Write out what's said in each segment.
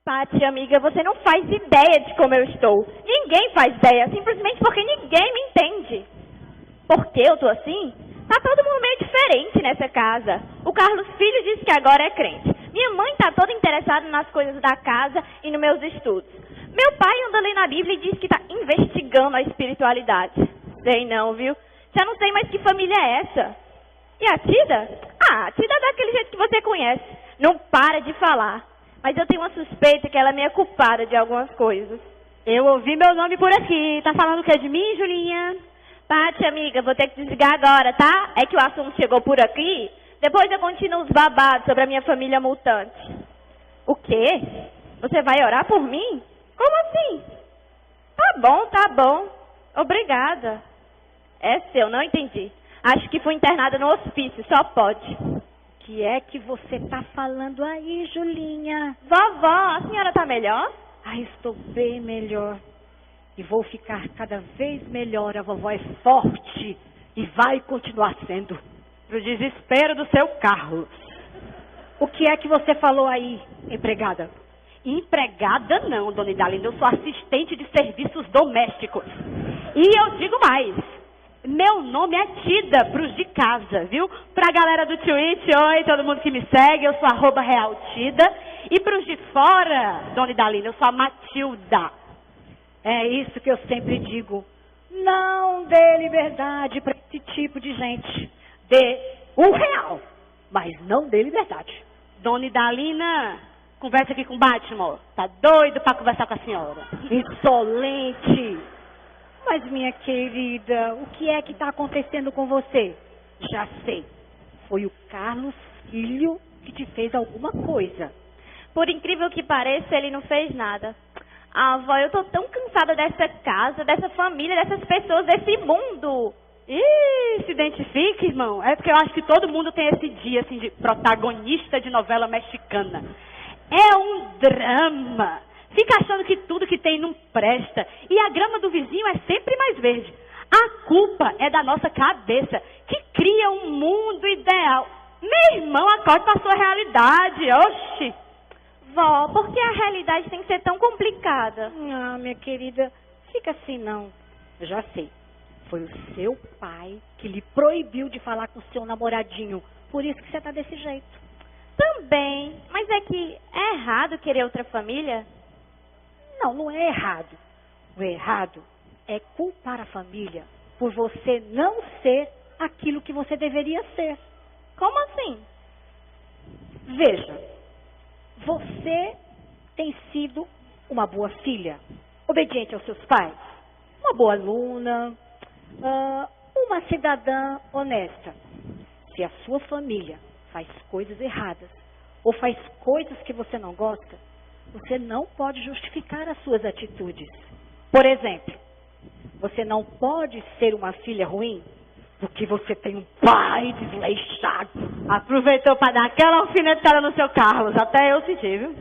Paty, amiga, você não faz ideia de como eu estou. Ninguém faz ideia, simplesmente porque ninguém me entende. Por que eu tô assim? Tá todo mundo meio diferente nessa casa. O Carlos Filho disse que agora é crente. Minha mãe tá toda interessada nas coisas da casa e nos meus estudos. Meu pai anda lendo a Bíblia e diz que tá investigando a espiritualidade. Sei não, viu? Já não sei mais que família é essa. E a Tida? Ah, a Tida é daquele jeito que você conhece. Não para de falar. Mas eu tenho uma suspeita que ela é meio culpada de algumas coisas. Eu ouvi meu nome por aqui. Tá falando o que de mim, Julinha? Paty, amiga, vou ter que desligar agora, tá? É que o assunto chegou por aqui. Depois eu continuo os babados sobre a minha família multante. O quê? Você vai orar por mim? Como assim? Tá bom. Obrigada. É seu, não entendi. Acho que fui internada no hospício, só pode. O que é que você tá falando aí, Julinha? Vovó, a senhora tá melhor? Estou bem melhor. E vou ficar cada vez melhor. A vovó é forte e vai continuar sendo. Pro desespero do seu Carlos. O que é que você falou aí, empregada? Empregada não, dona Idalinda. Eu sou assistente de serviços domésticos. E eu digo mais. Meu nome é Tida pros de casa, viu? Pra galera do Twitch, oi, todo mundo que me segue, eu sou @realtida. E pros de fora, dona Idalinda, eu sou a Matilda. É isso que eu sempre digo. Não dê liberdade para esse tipo de gente. Dê R$1, mas não dê liberdade. Dona Idalina, conversa aqui com o Batman. Tá doido pra conversar com a senhora. Insolente. Mas, minha querida, o que é que está acontecendo com você? Já sei. Foi o Carlos Filho que te fez alguma coisa. Por incrível que pareça, ele não fez nada. Avó, eu tô tão cansada dessa casa, dessa família, dessas pessoas, desse mundo. Ih, se identifique, irmão. É porque eu acho que todo mundo tem esse dia, assim, de protagonista de novela mexicana. É um drama. Fica achando que tudo que tem não presta. E a grama do vizinho é sempre mais verde. A culpa é da nossa cabeça, que cria um mundo ideal. Meu irmão, acorde para a sua realidade. Oxi. Vó, por que a realidade tem que ser tão complicada? Minha querida, fica assim não. Eu já sei. Foi o seu pai que lhe proibiu de falar com o seu namoradinho. Por isso que você tá desse jeito. Também. Mas é que é errado querer outra família? Não, não é errado. O errado é culpar a família por você não ser aquilo que você deveria ser. Como assim? Veja, você tem sido uma boa filha, obediente aos seus pais, uma boa aluna, uma cidadã honesta. Se a sua família faz coisas erradas ou faz coisas que você não gosta, você não pode justificar as suas atitudes. Por exemplo, você não pode ser uma filha ruim porque você tem um pai desleixado. Aproveitou para dar aquela alfinetada no seu Carlos. Até eu senti, viu?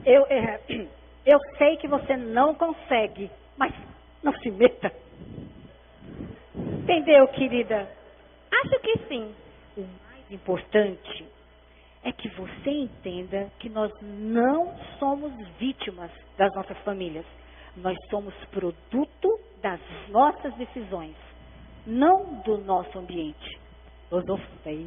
Eu sei que você não consegue, mas não se meta. Entendeu, querida? Acho que sim. O mais importante é que você entenda que nós não somos vítimas das nossas famílias. Nós somos produto das nossas decisões, não do nosso ambiente. Eu não sei.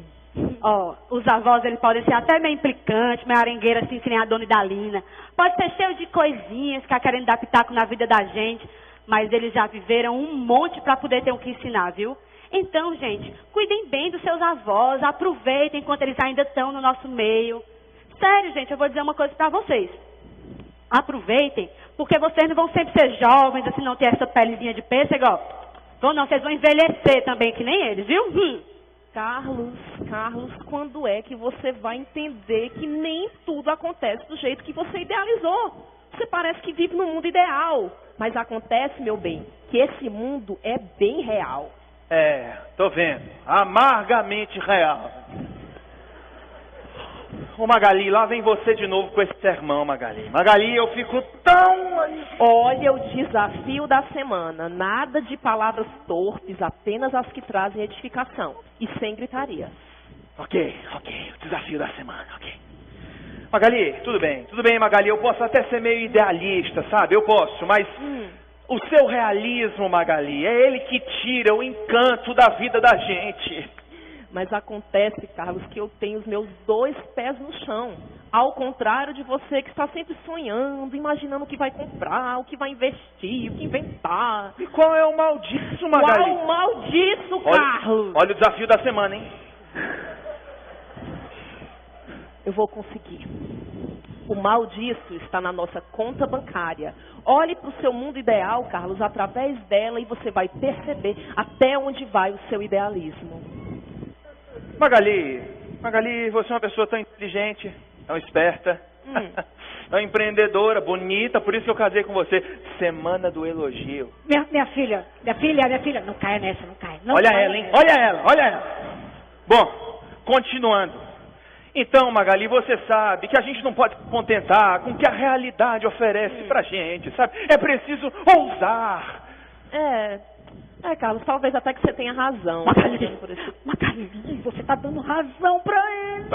Os avós, eles podem ser até meio implicantes, meio arengueira, assim, que nem a dona Idalina. Pode ser cheio de coisinhas, ficar querendo dar pitaco na vida da gente, mas eles já viveram um monte para poder ter o que ensinar, viu? Então, gente, cuidem bem dos seus avós, aproveitem enquanto eles ainda estão no nosso meio. Sério, gente, eu vou dizer uma coisa para vocês. Aproveitem, porque vocês não vão sempre ser jovens, assim, não ter essa pelezinha de pêssego, ó. Ou não, vocês vão envelhecer também, que nem eles, viu? Carlos, quando é que você vai entender que nem tudo acontece do jeito que você idealizou? Você parece que vive num mundo ideal, mas acontece, meu bem, que esse mundo é bem real. Tô vendo. Amargamente real. Ô Magali, lá vem você de novo com esse sermão, Magali. Magali, eu fico tão... Olha o desafio da semana. Nada de palavras torpes, apenas as que trazem edificação. E sem gritaria. Ok. O desafio da semana, ok. Magali, tudo bem, Magali, eu posso até ser meio idealista, sabe? Eu posso, mas o seu realismo, Magali, é ele que tira o encanto da vida da gente. Mas acontece, Carlos, que eu tenho os meus 2 pés no chão. Ao contrário de você que está sempre sonhando, imaginando o que vai comprar, o que vai investir, o que inventar. E qual é o mal disso, Magali? Qual o mal disso, Carlos? Olha o desafio da semana, hein? Eu vou conseguir. O mal disso está na nossa conta bancária. Olhe para o seu mundo ideal, Carlos, através dela, e você vai perceber até onde vai o seu idealismo. Magali, você é uma pessoa tão inteligente, tão esperta, tão empreendedora, bonita, por isso que eu casei com você. Semana do elogio. Minha filha, não caia nessa, não caia. Não Olha caia ela, hein? nessa. Olha ela. Bom, continuando. Então, Magali, você sabe que a gente não pode se contentar com o que a realidade oferece pra gente, sabe? É preciso ousar. Carlos, talvez até que você tenha razão. Magali, você tá dando razão pra ele.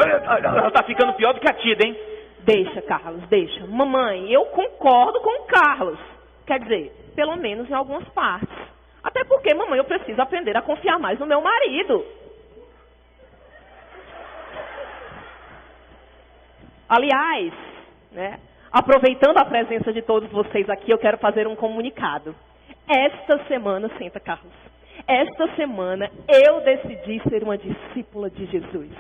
Ela tá ficando pior do que a Tida, hein? Deixa, Carlos, deixa. Mamãe, eu concordo com o Carlos. Quer dizer, pelo menos em algumas partes. Até porque, mamãe, eu preciso aprender a confiar mais no meu marido. Aliás, né, aproveitando a presença de todos vocês aqui, eu quero fazer um comunicado. Esta semana, senta, Carlos. Esta semana eu decidi ser uma discípula de Jesus.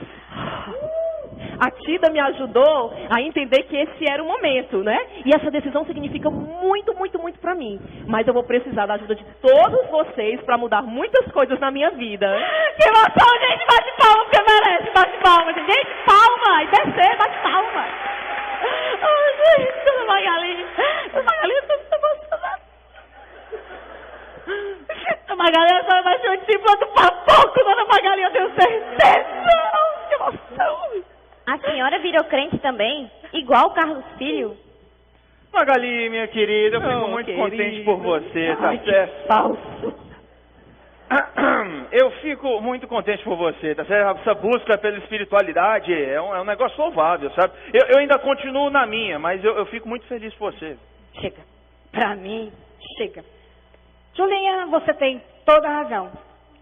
A Tida me ajudou a entender que esse era o momento, né? E essa decisão significa muito, muito, muito pra mim. Mas eu vou precisar da ajuda de todos vocês pra mudar muitas coisas na minha vida. Que emoção, gente! Bate palma porque merece! Bate palma, gente! Gente, palma! E descer, bate palma! Oh, gente, dona Magali! Dona Magali, eu tô muito emocionada! Dona Magali, a senhora vai ser o tipo do papoco, dona Magali, eu tenho certeza! Que emoção! A senhora virou crente também? Igual o Carlos Filho? Magali, minha querida, eu fico muito contente por você, tá certo? Falso. Eu fico muito contente por você, tá certo? Essa busca pela espiritualidade é um negócio louvável, sabe? Eu ainda continuo na minha, mas eu fico muito feliz por você. Chega. Pra mim, chega. Julinha, você tem toda a razão.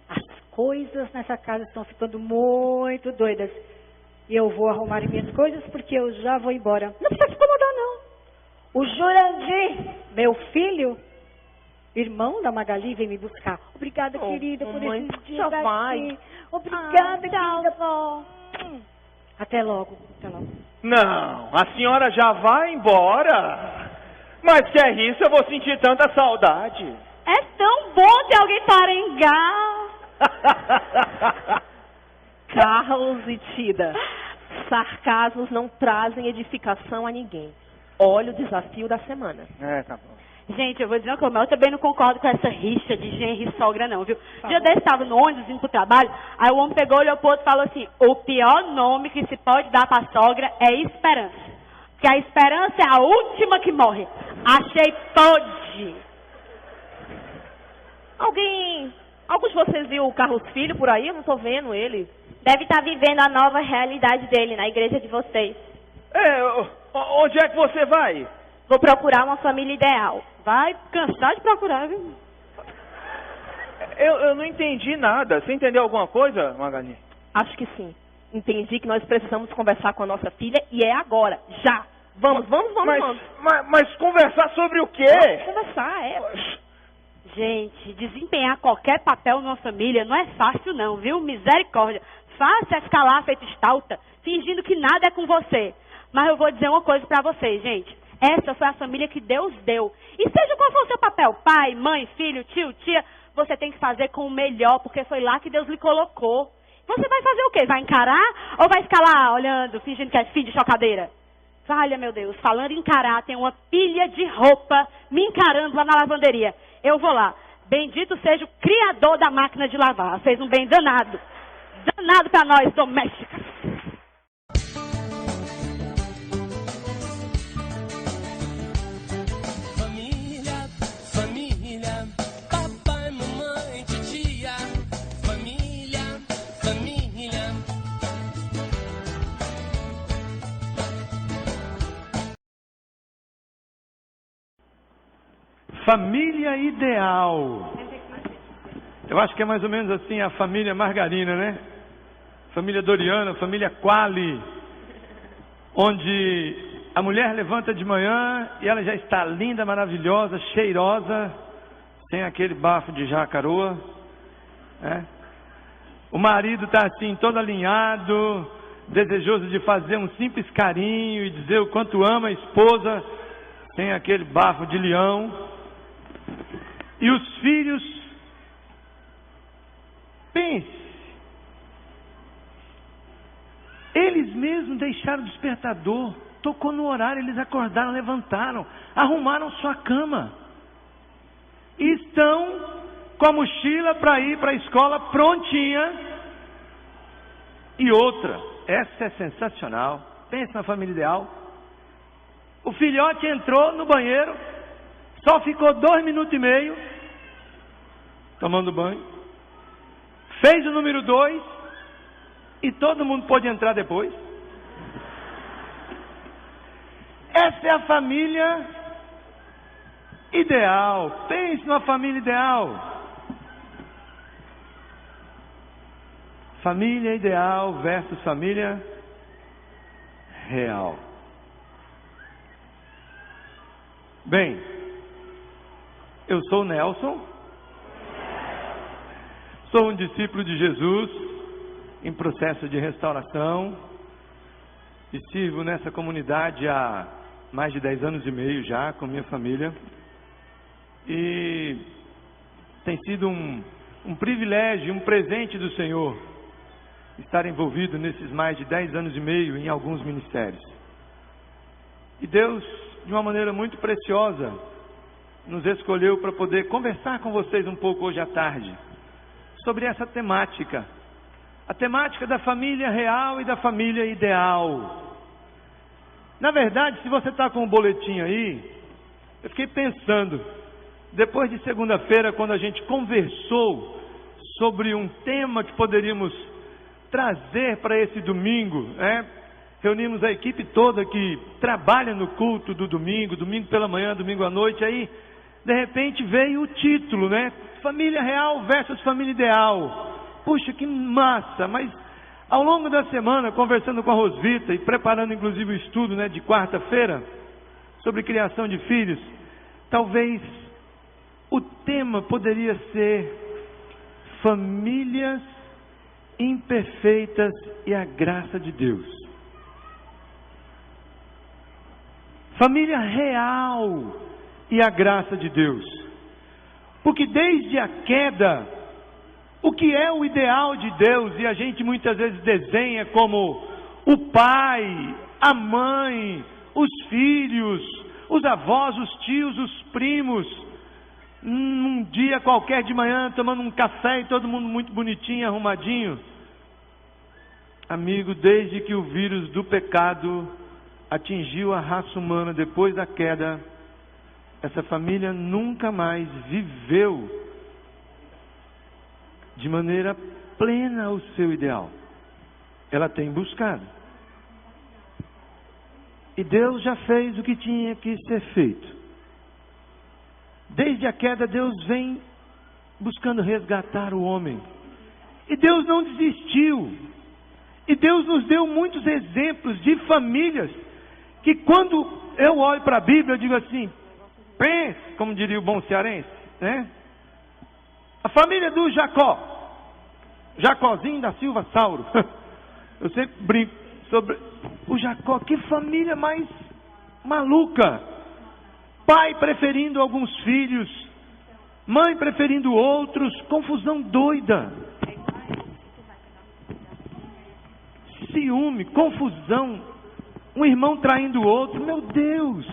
As coisas nessa casa estão ficando muito doidas. E eu vou arrumar minhas coisas porque eu já vou embora. Não precisa se incomodar, não. O Jurandir, meu filho, irmão da Magali, vem me buscar. Obrigada, querida, por mãe, esse dia já daqui. vai. Obrigada, querida. Até logo, até logo. Não, a senhora já vai embora. Mas que é isso, eu vou sentir tanta saudade. É tão bom ter alguém para arengar. Carlos e Tida, sarcasmos não trazem edificação a ninguém. Olha o desafio da semana. Tá bom. Gente, eu vou dizer uma coisa, mas eu também não concordo com essa rixa de genro e sogra, não, viu? Dia desse estava no ônibus, indo pro trabalho, aí o homem pegou, olhou pro outro e falou assim, o pior nome que se pode dar pra sogra é esperança. Porque a esperança é a última que morre. Achei pode. Alguns de vocês viram o Carlos Filho por aí? Eu não tô vendo ele. Deve estar vivendo a nova realidade dele na igreja de vocês. Onde é que você vai? Vou procurar uma família ideal. Vai cansar de procurar, viu? Eu não entendi nada. Você entendeu alguma coisa, Magali? Acho que sim. Entendi que nós precisamos conversar com a nossa filha e é agora, já. Vamos. Mas conversar sobre o quê? Conversar, Gente, desempenhar qualquer papel numa família não é fácil não, viu? Misericórdia. Fácil é ficar lá feito estalta, fingindo que nada é com você. Mas eu vou dizer uma coisa pra vocês, gente. Essa foi a família que Deus deu. E seja qual for o seu papel, pai, mãe, filho, tio, tia, você tem que fazer com o melhor, porque foi lá que Deus lhe colocou. Você vai fazer o quê? Vai encarar ou vai ficar lá olhando, fingindo que é filho de chocadeira? Valha, meu Deus, falando em encarar, tem uma pilha de roupa me encarando lá na lavanderia. Eu vou lá. Bendito seja o criador da máquina de lavar. Fez um bem danado. Danado para nós, domésticas. Família, papai, mamãe, titia. Família. Família ideal. Eu acho que é mais ou menos assim a família Margarina, né? Família Doriana, família Quali, onde a mulher levanta de manhã e ela já está linda, maravilhosa, cheirosa, sem aquele bafo de jacaroa, né? O marido está assim, todo alinhado, desejoso de fazer um simples carinho e dizer o quanto ama a esposa, sem aquele bafo de leão. E os filhos, pense, eles mesmos deixaram o despertador, tocou no horário, eles acordaram, levantaram, arrumaram sua cama. E estão com a mochila para ir para a escola prontinha. E outra, essa é sensacional, pense na família ideal. O filhote entrou no banheiro, só ficou 2 minutos e meio, tomando banho. Fez o número 2 e todo mundo pôde entrar depois. Essa é a família ideal. Pense numa família ideal. Família ideal versus família real. Bem, eu sou o Nelson, sou um discípulo de Jesus em processo de restauração e sirvo nessa comunidade há mais de 10 anos e meio já com minha família, e tem sido um privilégio, um presente do Senhor estar envolvido nesses mais de 10 anos e meio em alguns ministérios. E Deus, de uma maneira muito preciosa, nos escolheu para poder conversar com vocês um pouco hoje à tarde sobre essa temática, a temática da família real e da família ideal. Na verdade, se você está com o boletim aí, eu fiquei pensando, depois de segunda-feira, quando a gente conversou sobre um tema que poderíamos trazer para esse domingo, né? Reunimos a equipe toda que trabalha no culto do domingo, domingo pela manhã, domingo à noite, aí de repente veio o título, né? Família real versus família ideal. Puxa, que massa! Mas ao longo da semana, conversando com a Rosvita e preparando inclusive o estudo, né, de quarta-feira, sobre criação de filhos, talvez o tema poderia ser famílias imperfeitas e a graça de Deus. Família real e a graça de Deus. Porque desde a queda, o que é o ideal de Deus, e a gente muitas vezes desenha como o pai, a mãe, os filhos, os avós, os tios, os primos, num dia qualquer de manhã, tomando um café e todo mundo muito bonitinho, arrumadinho. Amigo, desde que o vírus do pecado atingiu a raça humana depois da queda, essa família nunca mais viveu de maneira plena o seu ideal. Ela tem buscado. E Deus já fez o que tinha que ser feito. Desde a queda, Deus vem buscando resgatar o homem. E Deus não desistiu. E Deus nos deu muitos exemplos de famílias que, quando eu olho para a Bíblia, eu digo assim, pense, como diria o bom cearense, né? A família do Jacó, Jacózinho da Silva Sauro. Eu sempre brinco sobre o Jacó, que família mais maluca. Pai preferindo alguns filhos, mãe preferindo outros, confusão doida. Ciúme, confusão, um irmão traindo o outro, meu Deus.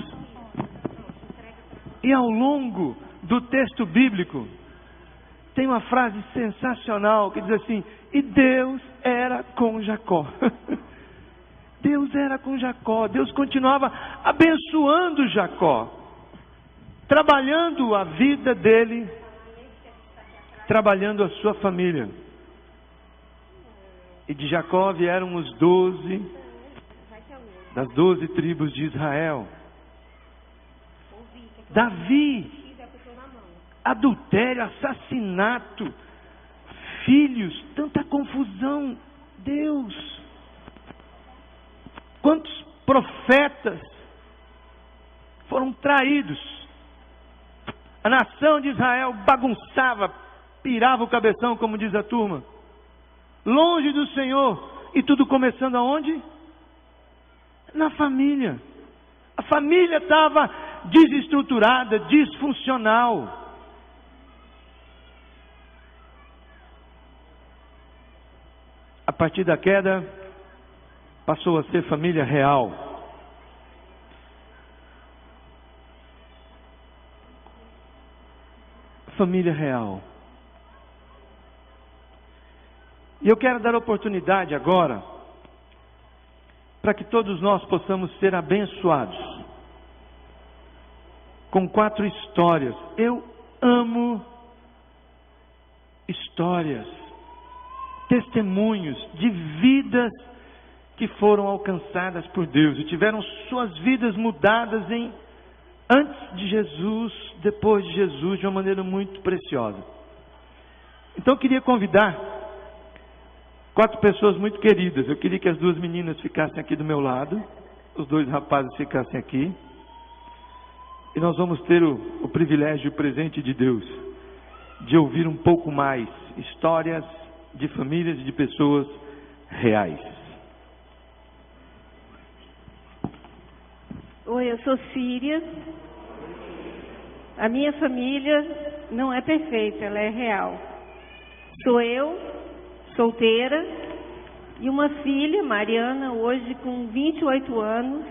E ao longo do texto bíblico, tem uma frase sensacional que diz assim, e Deus era com Jacó. Deus era com Jacó, Deus continuava abençoando Jacó, trabalhando a vida dele, trabalhando a sua família. E de Jacó vieram os 12, das 12 tribos de Israel. Davi adultério, assassinato, filhos, tanta confusão. Deus, quantos profetas foram traídos. A nação de Israel bagunçava, pirava o cabeção, como diz a turma, longe do Senhor, e tudo começando aonde? Na família. A família estava desestruturada, disfuncional. A partir da queda, passou a ser família real. Família real. E eu quero dar oportunidade agora para que todos nós possamos ser abençoados com 4 histórias. Eu amo histórias, testemunhos de vidas que foram alcançadas por Deus e tiveram suas vidas mudadas antes de Jesus, depois de Jesus, de uma maneira muito preciosa. Então eu queria convidar 4 pessoas muito queridas. Eu queria que as 2 meninas ficassem aqui do meu lado, os 2 rapazes ficassem aqui. E nós vamos ter o privilégio e o presente de Deus de ouvir um pouco mais histórias de famílias e de pessoas reais. Oi, eu sou Síria. A minha família não é perfeita, ela é real. Sou eu, solteira, e uma filha, Mariana, hoje com 28 anos,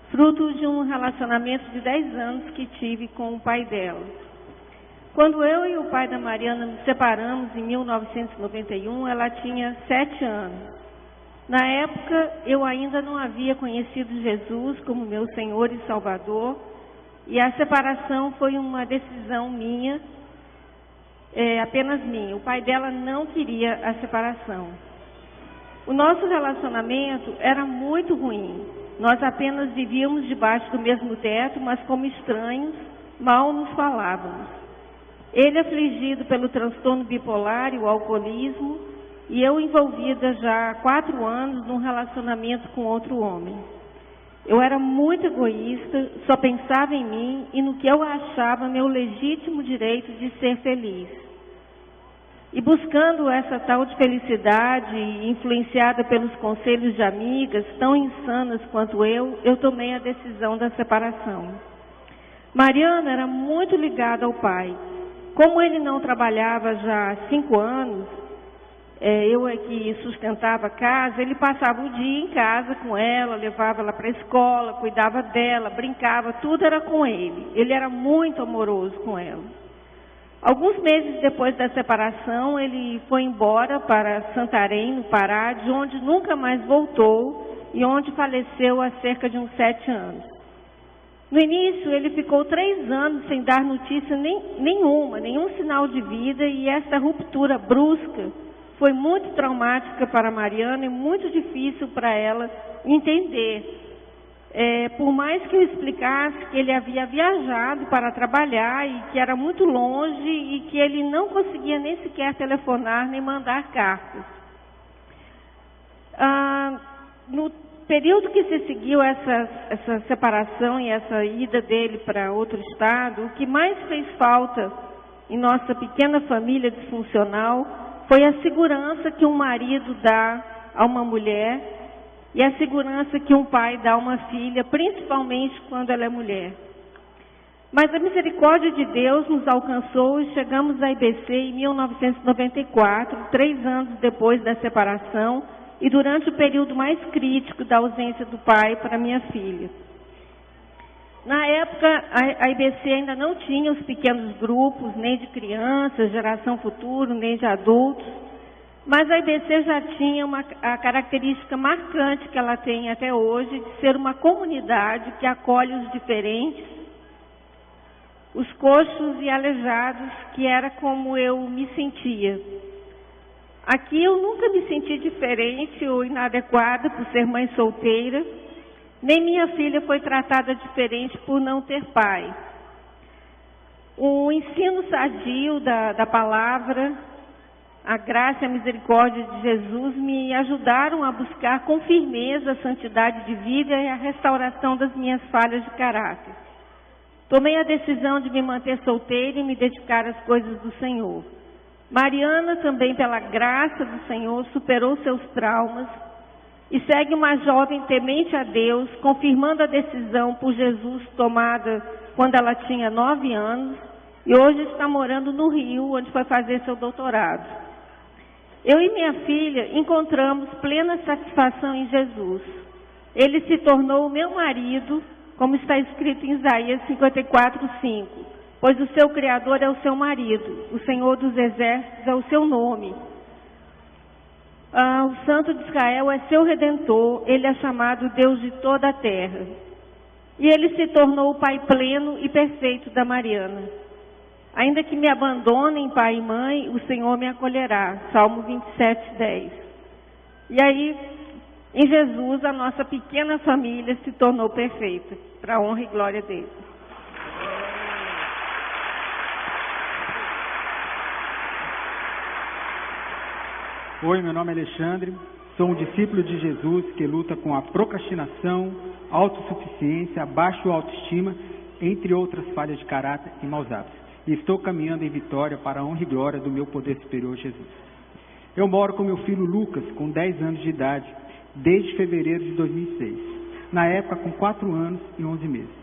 fruto de um relacionamento de 10 anos que tive com o pai dela. Quando eu e o pai da Mariana nos separamos em 1991, ela tinha 7 anos. Na época, eu ainda não havia conhecido Jesus como meu Senhor e Salvador, e a separação foi uma decisão minha, apenas minha. O pai dela não queria a separação. O nosso relacionamento era muito ruim. Nós apenas vivíamos debaixo do mesmo teto, mas como estranhos, mal nos falávamos. Ele afligido pelo transtorno bipolar e o alcoolismo, e eu envolvida já há 4 anos num relacionamento com outro homem. Eu era muito egoísta, só pensava em mim e no que eu achava meu legítimo direito de ser feliz. E buscando essa tal de felicidade, influenciada pelos conselhos de amigas tão insanas quanto eu tomei a decisão da separação. Mariana era muito ligada ao pai. Como ele não trabalhava já há 5 anos, eu é que sustentava a casa, ele passava o dia em casa com ela, levava ela para a escola, cuidava dela, brincava, tudo era com ele. Ele era muito amoroso com ela. Alguns meses depois da separação, ele foi embora para Santarém, no Pará, de onde nunca mais voltou e onde faleceu há cerca de uns 7 anos. No início, ele ficou 3 anos sem dar notícia nenhum sinal de vida, e essa ruptura brusca foi muito traumática para Mariana e muito difícil para ela entender. Por mais que eu explicasse que ele havia viajado para trabalhar e que era muito longe e que ele não conseguia nem sequer telefonar nem mandar cartas. No período que se seguiu essa separação e essa ida dele para outro estado, o que mais fez falta em nossa pequena família disfuncional foi a segurança que um marido dá a uma mulher e a segurança que um pai dá a uma filha, principalmente quando ela é mulher. Mas a misericórdia de Deus nos alcançou e chegamos à IBC em 1994, 3 anos depois da separação e durante o período mais crítico da ausência do pai para minha filha. Na época, a IBC ainda não tinha os pequenos grupos, nem de crianças, geração futuro, nem de adultos, mas a IBC já tinha a característica marcante que ela tem até hoje, de ser uma comunidade que acolhe os diferentes, os coxos e aleijados, que era como eu me sentia. Aqui eu nunca me senti diferente ou inadequada por ser mãe solteira, nem minha filha foi tratada diferente por não ter pai. O ensino sadio da palavra, a graça e a misericórdia de Jesus me ajudaram a buscar com firmeza a santidade de vida e a restauração das minhas falhas de caráter. Tomei a decisão de me manter solteira e me dedicar às coisas do Senhor. Mariana também, pela graça do Senhor, superou seus traumas e segue uma jovem temente a Deus, confirmando a decisão por Jesus tomada quando ela tinha 9 anos e hoje está morando no Rio, onde foi fazer seu doutorado. Eu e minha filha encontramos plena satisfação em Jesus. Ele se tornou o meu marido, como está escrito em Isaías 54:5, pois o seu Criador é o seu marido, o Senhor dos Exércitos é o seu nome. O Santo de Israel é seu Redentor, ele é chamado Deus de toda a terra. E ele se tornou o pai pleno e perfeito da Mariana. Ainda que me abandonem pai e mãe, o Senhor me acolherá. Salmo 27:10. E aí, em Jesus, a nossa pequena família se tornou perfeita, para a honra e glória dele. Oi, meu nome é Alexandre, sou um discípulo de Jesus que luta com a procrastinação, autossuficiência, baixa autoestima, entre outras falhas de caráter e maus hábitos. E estou caminhando em vitória para a honra e glória do meu poder superior Jesus. Eu moro com meu filho Lucas, com 10 anos de idade, desde fevereiro de 2006, na época com 4 anos e 11 meses.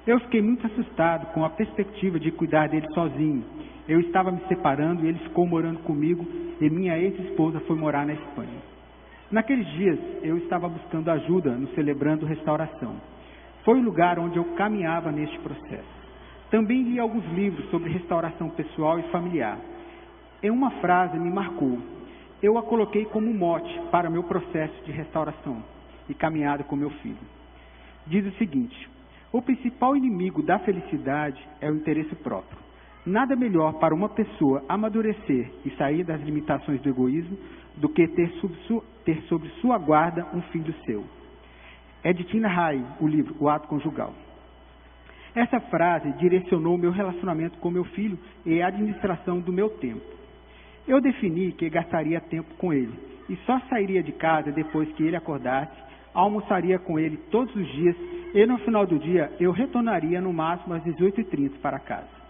Eu fiquei muito assustado com a perspectiva de cuidar dele sozinho. Eu estava me separando e ele ficou morando comigo e minha ex-esposa foi morar na Espanha. Naqueles dias, eu estava buscando ajuda no Celebrando Restauração. Foi o lugar onde eu caminhava neste processo. Também li alguns livros sobre restauração pessoal e familiar. Em uma frase me marcou. Eu a coloquei como mote para meu processo de restauração e caminhada com meu filho. Diz o seguinte: o principal inimigo da felicidade é o interesse próprio. Nada melhor para uma pessoa amadurecer e sair das limitações do egoísmo do que ter sob sua guarda um filho seu. É de Tina Hay, o livro O Ato Conjugal. Essa frase direcionou meu relacionamento com meu filho e a administração do meu tempo. Eu defini que gastaria tempo com ele e só sairia de casa depois que ele acordasse, almoçaria com ele todos os dias e no final do dia eu retornaria no máximo às 18h30 para casa.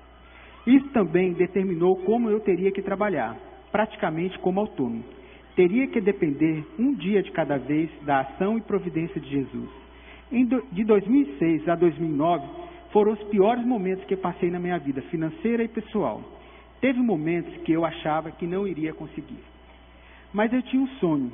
Isso também determinou como eu teria que trabalhar, praticamente como autônomo. Teria que depender um dia de cada vez da ação e providência de Jesus. De 2006 a 2009, foram os piores momentos que passei na minha vida, financeira e pessoal. Teve momentos que eu achava que não iria conseguir. Mas eu tinha um sonho,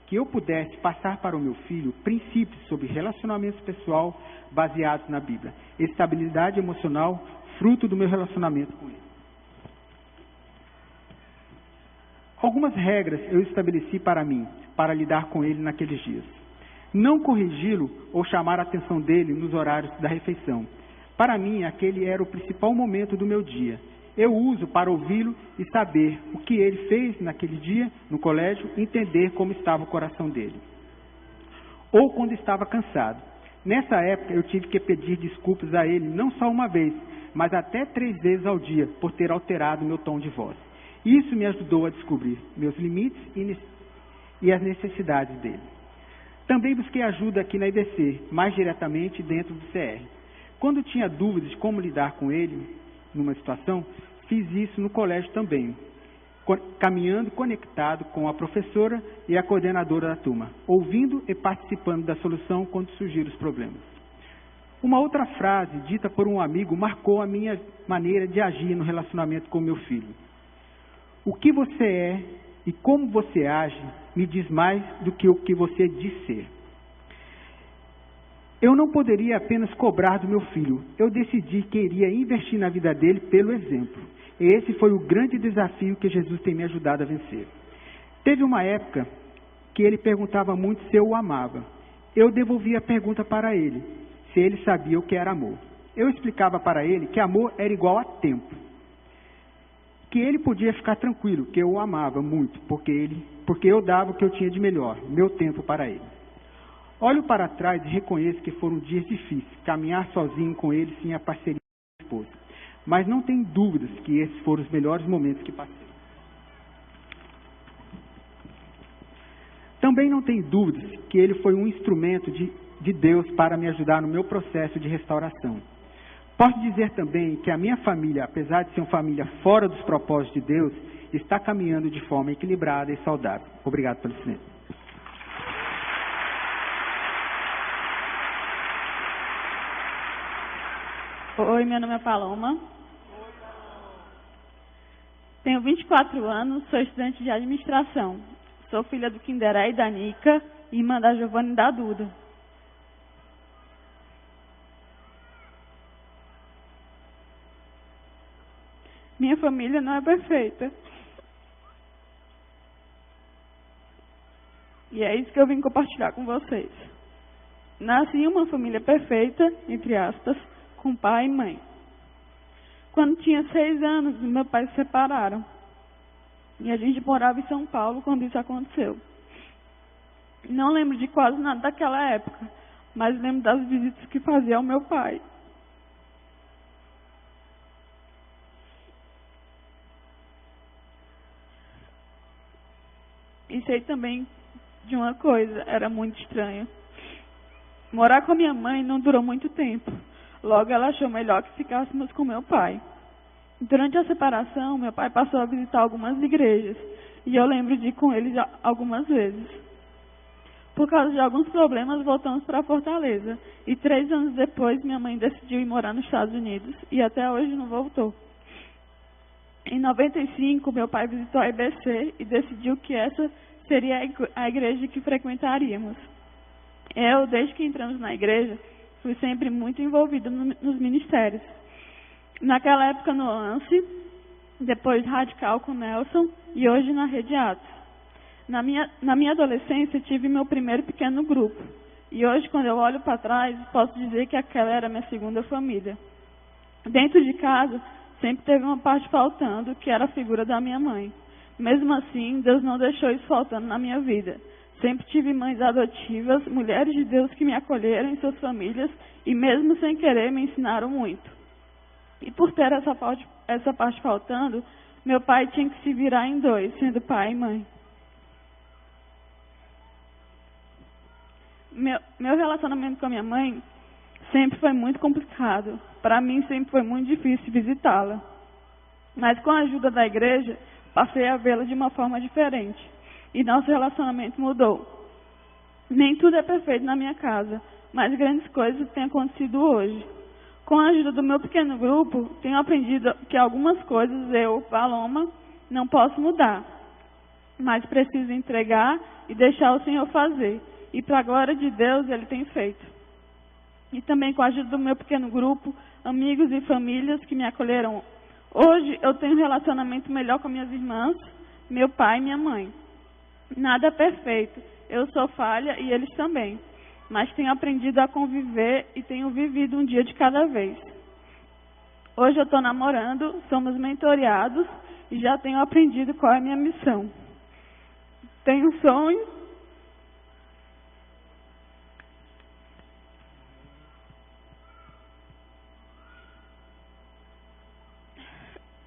que eu pudesse passar para o meu filho princípios sobre relacionamento pessoal baseados na Bíblia. Estabilidade emocional, fruto do meu relacionamento com ele. Algumas regras eu estabeleci para mim, para lidar com ele naqueles dias. Não corrigi-lo ou chamar a atenção dele nos horários da refeição. Para mim, aquele era o principal momento do meu dia. Eu uso para ouvi-lo e saber o que ele fez naquele dia, no colégio, entender como estava o coração dele. Ou quando estava cansado. Nessa época, eu tive que pedir desculpas a ele, não só uma vez, mas até 3 vezes ao dia, por ter alterado meu tom de voz. Isso me ajudou a descobrir meus limites e as necessidades dele. Também busquei ajuda aqui na IBC, mais diretamente dentro do CR. Quando tinha dúvidas de como lidar com ele, numa situação, fiz isso no colégio também, caminhando conectado com a professora e a coordenadora da turma, ouvindo e participando da solução quando surgiram os problemas. Uma outra frase dita por um amigo marcou a minha maneira de agir no relacionamento com meu filho. O que você é e como você age me diz mais do que o que você diz ser. Eu não poderia apenas cobrar do meu filho. Eu decidi que iria investir na vida dele pelo exemplo. E esse foi o grande desafio que Jesus tem me ajudado a vencer. Teve uma época que ele perguntava muito se eu o amava. Eu devolvia a pergunta para ele, se ele sabia o que era amor. Eu explicava para ele que amor era igual a tempo. Que ele podia ficar tranquilo, que eu o amava muito, porque eu dava o que eu tinha de melhor, meu tempo para ele. Olho para trás e reconheço que foram dias difíceis, caminhar sozinho com ele sem a parceria da esposa. mas não tenho dúvidas que esses foram os melhores momentos que passei. Também não tenho dúvidas que ele foi um instrumento de Deus para me ajudar no meu processo de restauração. Posso dizer também que a minha família, apesar de ser uma família fora dos propósitos de Deus, está caminhando de forma equilibrada e saudável. Obrigado pelo silêncio. Oi, meu nome é Paloma. Tenho 24 anos, sou estudante de administração. Sou filha do Kinderé e da Nica, irmã da Giovana e da Duda. Minha família não é perfeita. E é isso que eu vim compartilhar com vocês. Nasci em uma família perfeita, entre aspas, com pai e mãe. Quando tinha 6 anos, meus pais se separaram. E a gente morava em São Paulo quando isso aconteceu. Não lembro de quase nada daquela época, mas lembro das visitas que fazia ao meu pai. E sei também de uma coisa, era muito estranho. Morar com a minha mãe não durou muito tempo. Logo ela achou melhor que ficássemos com meu pai. Durante a separação, meu pai passou a visitar algumas igrejas. E eu lembro de ir com ele algumas vezes. Por causa de alguns problemas, voltamos para Fortaleza. E 3 anos depois, minha mãe decidiu ir morar nos Estados Unidos. E até hoje não voltou. Em 95, meu pai visitou a IBC e decidiu que essa seria a igreja que frequentaríamos. Eu, desde que entramos na igreja, fui sempre muito envolvida nos ministérios. Naquela época no ANSI, depois Radical com Nelson e hoje na Rede Atos. Na minha adolescência, tive meu primeiro pequeno grupo. E hoje, quando eu olho para trás, posso dizer que aquela era a minha segunda família. Dentro de casa, sempre teve uma parte faltando, que era a figura da minha mãe. Mesmo assim, Deus não deixou isso faltando na minha vida. Sempre tive mães adotivas, mulheres de Deus que me acolheram em suas famílias e mesmo sem querer me ensinaram muito. E por ter essa parte faltando, meu pai tinha que se virar em 2, sendo pai e mãe. Meu relacionamento com a minha mãe sempre foi muito complicado. Para mim sempre foi muito difícil visitá-la. Mas com a ajuda da igreja, passei a vê-la de uma forma diferente. E nosso relacionamento mudou. Nem tudo é perfeito na minha casa, mas grandes coisas têm acontecido hoje. Com a ajuda do meu pequeno grupo, tenho aprendido que algumas coisas eu, Paloma, não posso mudar. Mas preciso entregar e deixar o Senhor fazer. E para a glória de Deus, Ele tem feito. E também com a ajuda do meu pequeno grupo, amigos e famílias que me acolheram. Hoje eu tenho um relacionamento melhor com minhas irmãs, meu pai e minha mãe. Nada é perfeito. Eu sou falha e eles também. Mas tenho aprendido a conviver e tenho vivido um dia de cada vez. Hoje eu estou namorando, somos mentoreados e já tenho aprendido qual é a minha missão. Tenho um sonho.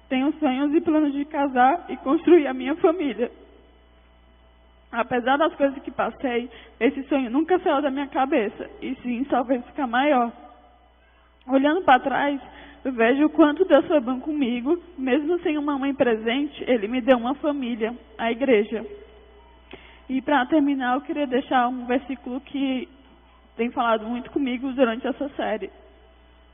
Tenho sonhos e planos de casar e construir a minha família. Apesar das coisas que passei, esse sonho nunca saiu da minha cabeça, e sim só fez ficar maior. Olhando para trás, eu vejo o quanto Deus foi bom comigo, mesmo sem uma mãe presente, Ele me deu uma família, a igreja. E para terminar, eu queria deixar um versículo que tem falado muito comigo durante essa série.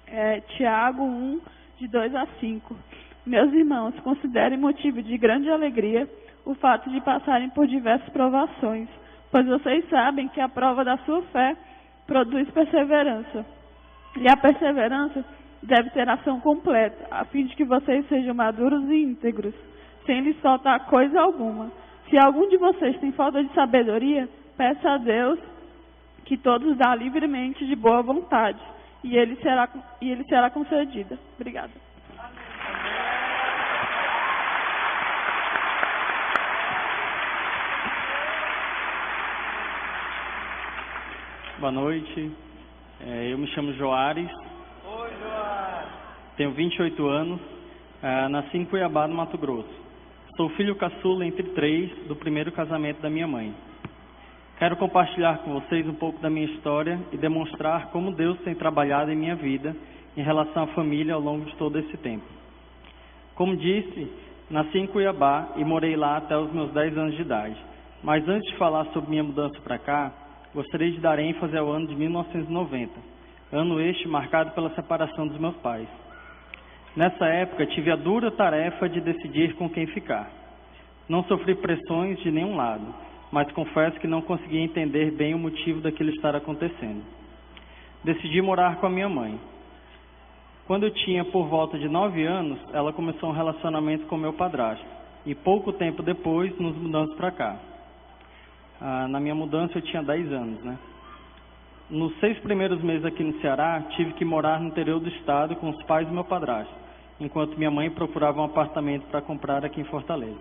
É Tiago 1, de 2 a 5. Meus irmãos, considerem motivo de grande alegria o fato de passarem por diversas provações, pois vocês sabem que a prova da sua fé produz perseverança. E a perseverança deve ter ação completa, a fim de que vocês sejam maduros e íntegros, sem lhes faltar coisa alguma. Se algum de vocês tem falta de sabedoria, peça a Deus, que todos dá livremente de boa vontade, e ele será concedida. Obrigada. Boa noite, eu me chamo Joares. Oi, Joares. tenho 28 anos, nasci em Cuiabá, no Mato Grosso. Sou filho caçula entre 3 do primeiro casamento da minha mãe. Quero compartilhar com vocês um pouco da minha história e demonstrar como Deus tem trabalhado em minha vida em relação à família ao longo de todo esse tempo. Como disse, nasci em Cuiabá e morei lá até os meus 10 anos de idade. Mas antes de falar sobre minha mudança para cá, gostaria de dar ênfase ao ano de 1990, ano este marcado pela separação dos meus pais. Nessa época, tive a dura tarefa de decidir com quem ficar. Não sofri pressões de nenhum lado, mas confesso que não conseguia entender bem o motivo daquilo estar acontecendo. Decidi morar com a minha mãe. Quando eu tinha por volta de 9 anos, ela começou um relacionamento com meu padrasto. E pouco tempo depois, nos mudamos para cá. Na minha mudança, eu tinha 10 anos, né? Nos 6 primeiros meses aqui no Ceará, tive que morar no interior do estado com os pais do meu padrasto, enquanto minha mãe procurava um apartamento para comprar aqui em Fortaleza.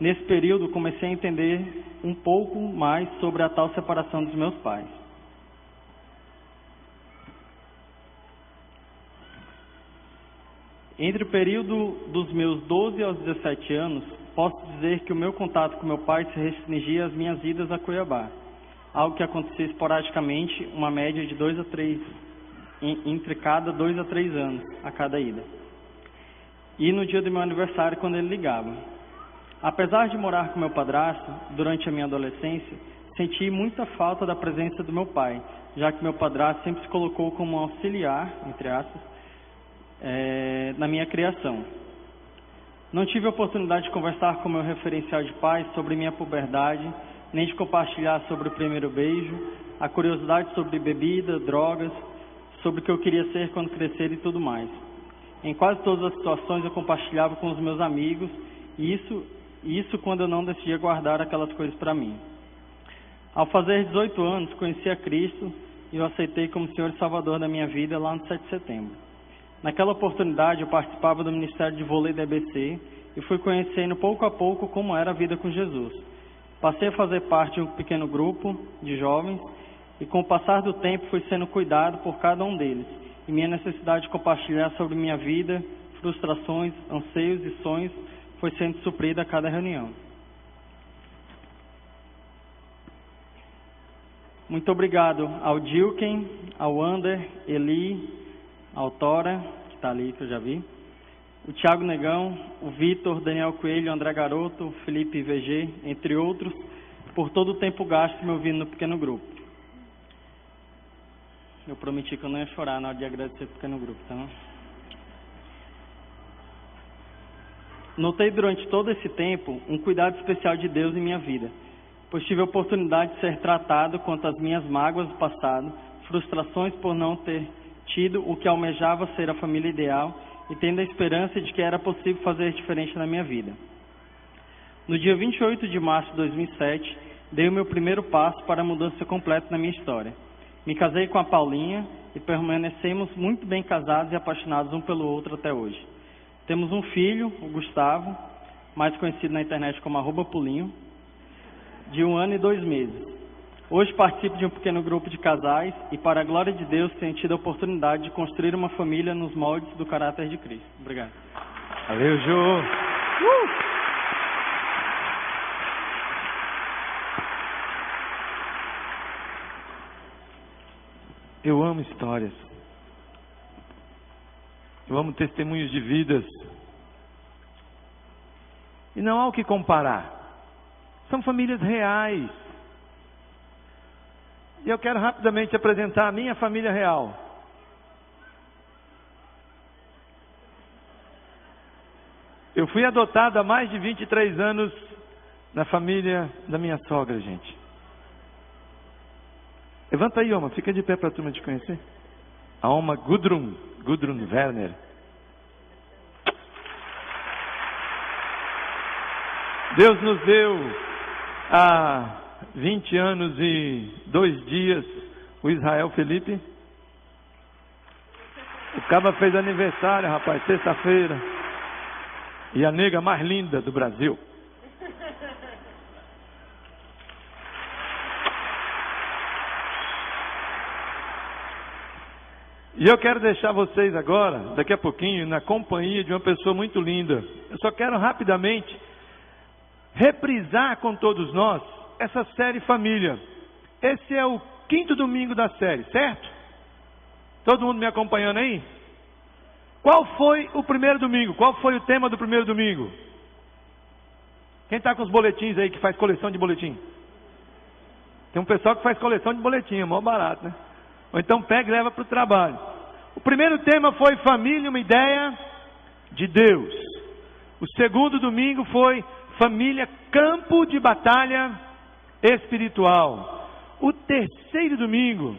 Nesse período, comecei a entender um pouco mais sobre a tal separação dos meus pais. Entre o período dos meus 12 aos 17 anos, posso dizer que o meu contato com meu pai se restringia às minhas idas a Cuiabá, algo que acontecia esporadicamente, uma média de 2 a 3, entre cada 2 a 3 anos, a cada ida. E no dia do meu aniversário, quando ele ligava. Apesar de morar com meu padrasto, durante a minha adolescência, senti muita falta da presença do meu pai, já que meu padrasto sempre se colocou como um auxiliar, entre aspas, na minha criação. Não tive a oportunidade de conversar com meu referencial de pai sobre minha puberdade, nem de compartilhar sobre o primeiro beijo, a curiosidade sobre bebida, drogas, sobre o que eu queria ser quando crescer e tudo mais. Em quase todas as situações eu compartilhava com os meus amigos, e isso quando eu não decidia guardar aquelas coisas para mim. Ao fazer 18 anos, conheci a Cristo e eu aceitei como Senhor e Salvador da minha vida lá no 7 de setembro. Naquela oportunidade, eu participava do Ministério de Vôlei da EBC e fui conhecendo pouco a pouco como era a vida com Jesus. Passei a fazer parte de um pequeno grupo de jovens e, com o passar do tempo, fui sendo cuidado por cada um deles. E minha necessidade de compartilhar sobre minha vida, frustrações, anseios e sonhos foi sendo suprida a cada reunião. Muito obrigado ao Dilken, ao Ander, Eli, ao Tora, que está ali, que eu já vi, o Thiago Negão, o Vitor, Daniel Coelho, André Garoto, Felipe VG, entre outros, por todo o tempo gasto me ouvindo no pequeno grupo. Eu prometi que eu não ia chorar na hora de agradecer o pequeno grupo, tá? Notei durante todo esse tempo um cuidado especial de Deus em minha vida, pois tive a oportunidade de ser tratado quanto às minhas mágoas do passado, frustrações por não ter tido o que almejava ser a família ideal e tendo a esperança de que era possível fazer diferente na minha vida. No dia 28 de março de 2007, dei o meu primeiro passo para a mudança completa na minha história. Me casei com a Paulinha e permanecemos muito bem casados e apaixonados um pelo outro até hoje. Temos um filho, o Gustavo, mais conhecido na internet como @Pulinho, de 1 ano e 2 meses. Hoje participo de um pequeno grupo de casais e, para a glória de Deus, tenho tido a oportunidade de construir uma família nos moldes do caráter de Cristo. Obrigado. Valeu, Jô. Eu amo histórias. Eu amo testemunhos de vidas. E não há o que comparar. São famílias reais. E eu quero rapidamente apresentar a minha família real. Eu fui adotado há mais de 23 anos na família da minha sogra, gente. Levanta aí, Oma, fica de pé para a turma te conhecer. A Oma Gudrun Werner. Deus nos deu há 20 anos e 2 dias o Israel Felipe. O Caba fez aniversário, rapaz, sexta-feira. E a nega mais linda do Brasil. E eu quero deixar vocês agora, daqui a pouquinho, na companhia de uma pessoa muito linda. Eu só quero rapidamente reprisar com todos nós essa série Família. Esse é o 5º domingo da série, certo? Todo mundo me acompanhando aí? Qual foi o primeiro domingo? Qual foi o tema do primeiro domingo? Quem está com os boletins aí, que faz coleção de boletim? Tem um pessoal que faz coleção de boletim, é mó barato, né? Ou então pega e leva para o trabalho. O primeiro tema foi família, uma ideia de Deus. O segundo domingo foi família, campo de batalha espiritual. O terceiro domingo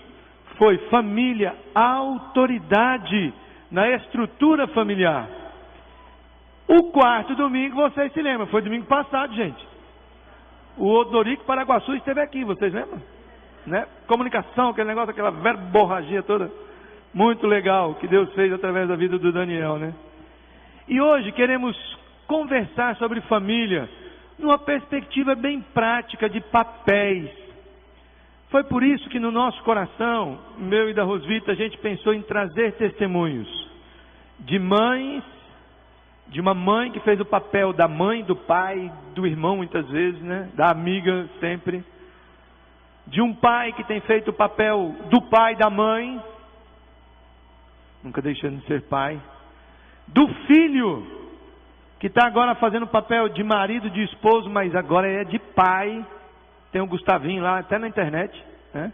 foi família, autoridade na estrutura familiar. O quarto domingo, vocês se lembram, foi domingo passado, gente. O Odorico Paraguaçu esteve aqui, vocês lembram? Né? Comunicação, aquele negócio, aquela verborragia toda. Muito legal que Deus fez através da vida do Daniel, né? E hoje queremos conversar sobre família numa perspectiva bem prática de papéis. Foi por isso que no nosso coração, meu e da Rosvita, a gente pensou em trazer testemunhos de mães, de uma mãe que fez o papel da mãe, do pai, do irmão muitas vezes, né? Da amiga sempre. De um pai que tem feito o papel do pai e da mãe, nunca deixando de ser pai. Do filho, que está agora fazendo o papel de marido, de esposo, mas agora é de pai. Tem o Gustavinho lá, até na internet, né?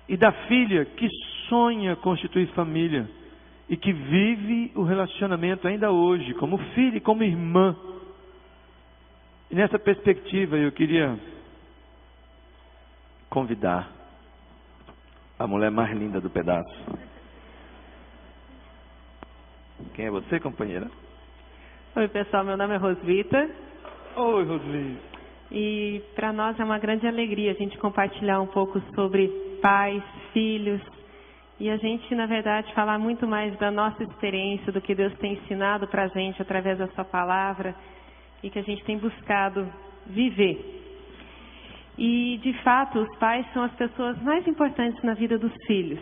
E da filha, que sonha constituir família e que vive o relacionamento ainda hoje, como filha e como irmã. E nessa perspectiva eu queria convidar a mulher mais linda do pedaço. Quem é você, companheira? Oi, pessoal, meu nome é Rosvita. Oi, Rosvita. E para nós é uma grande alegria a gente compartilhar um pouco sobre pais, filhos, e a gente, na verdade, falar muito mais da nossa experiência, do que Deus tem ensinado para a gente através da sua palavra e que a gente tem buscado viver. E, de fato, os pais são as pessoas mais importantes na vida dos filhos.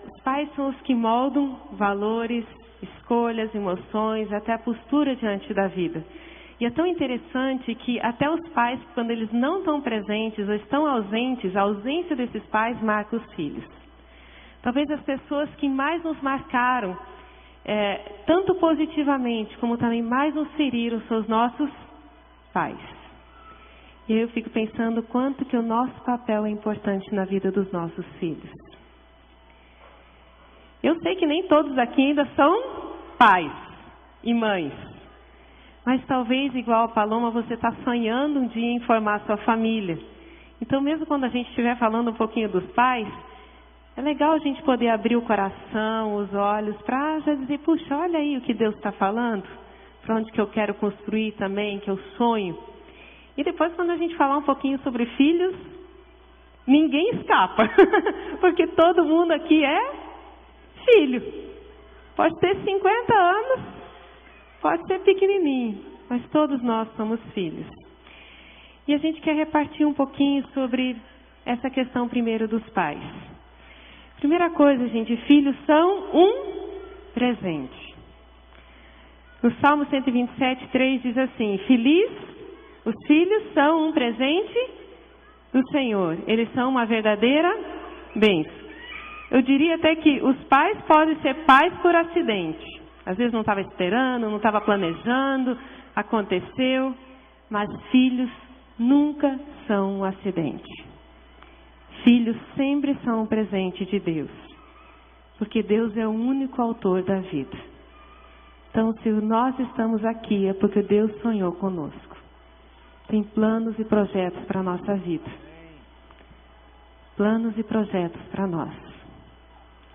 Os pais são os que moldam valores, escolhas, emoções, até a postura diante da vida. E é tão interessante que até os pais, quando eles não estão presentes ou estão ausentes, a ausência desses pais marca os filhos. Talvez as pessoas que mais nos marcaram, tanto positivamente como também mais nos feriram, são os nossos pais. E aí eu fico pensando o quanto que o nosso papel é importante na vida dos nossos filhos. Eu sei que nem todos aqui ainda são pais e mães. Mas talvez, igual a Paloma, você está sonhando um dia em formar sua família. Então, mesmo quando a gente estiver falando um pouquinho dos pais, é legal a gente poder abrir o coração, os olhos, para já dizer, puxa, olha aí o que Deus está falando, para onde que eu quero construir também, que eu sonho. E depois, quando a gente falar um pouquinho sobre filhos, ninguém escapa, porque todo mundo aqui é filho. Pode ter 50 anos, pode ser pequenininho, mas todos nós somos filhos. E a gente quer repartir um pouquinho sobre essa questão primeiro dos pais. Primeira coisa, gente, filhos são um presente. No Salmo 127:3 diz assim: Feliz, os filhos são um presente do Senhor. Eles são uma verdadeira bênção. Eu diria até que os pais podem ser pais por acidente. Às vezes não estava esperando, não estava planejando, aconteceu. Mas filhos nunca são um acidente. Filhos sempre são um presente de Deus. Porque Deus é o único autor da vida. Então, se nós estamos aqui, é porque Deus sonhou conosco. Tem planos e projetos para a nossa vida. Planos e projetos para nós.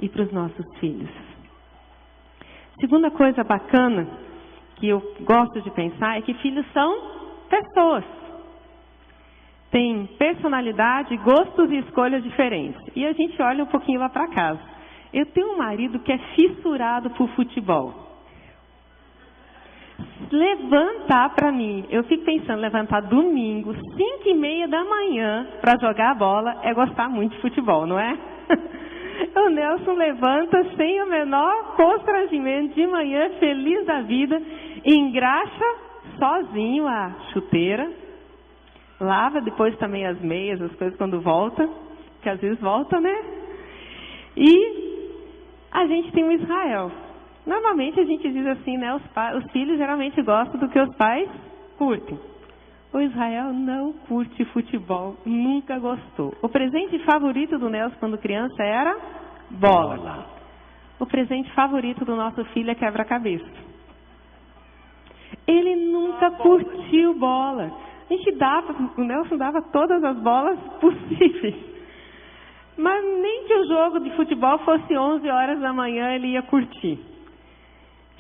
E para os nossos filhos. Segunda coisa bacana que eu gosto de pensar é que filhos são pessoas. Têm personalidade, gostos e escolhas diferentes. E a gente olha um pouquinho lá para casa. Eu tenho um marido que é fissurado por futebol. Levantar para mim, eu fico pensando, levantar domingo, 5:30 da manhã para jogar a bola, é gostar muito de futebol, não é? O Nelson levanta sem o menor constrangimento de manhã, feliz da vida, engraxa sozinho a chuteira, lava depois também as meias, as coisas quando volta, que às vezes volta, né? E a gente tem o Israel. Normalmente a gente diz assim, né? Os filhos geralmente gostam do que os pais curtem. O Israel não curte futebol, nunca gostou. O presente favorito do Nelson quando criança era bola. O presente favorito do nosso filho é quebra-cabeça. Ele nunca curtiu bola. O Nelson dava todas as bolas possíveis. Mas nem que o jogo de futebol fosse 11 horas da manhã ele ia curtir.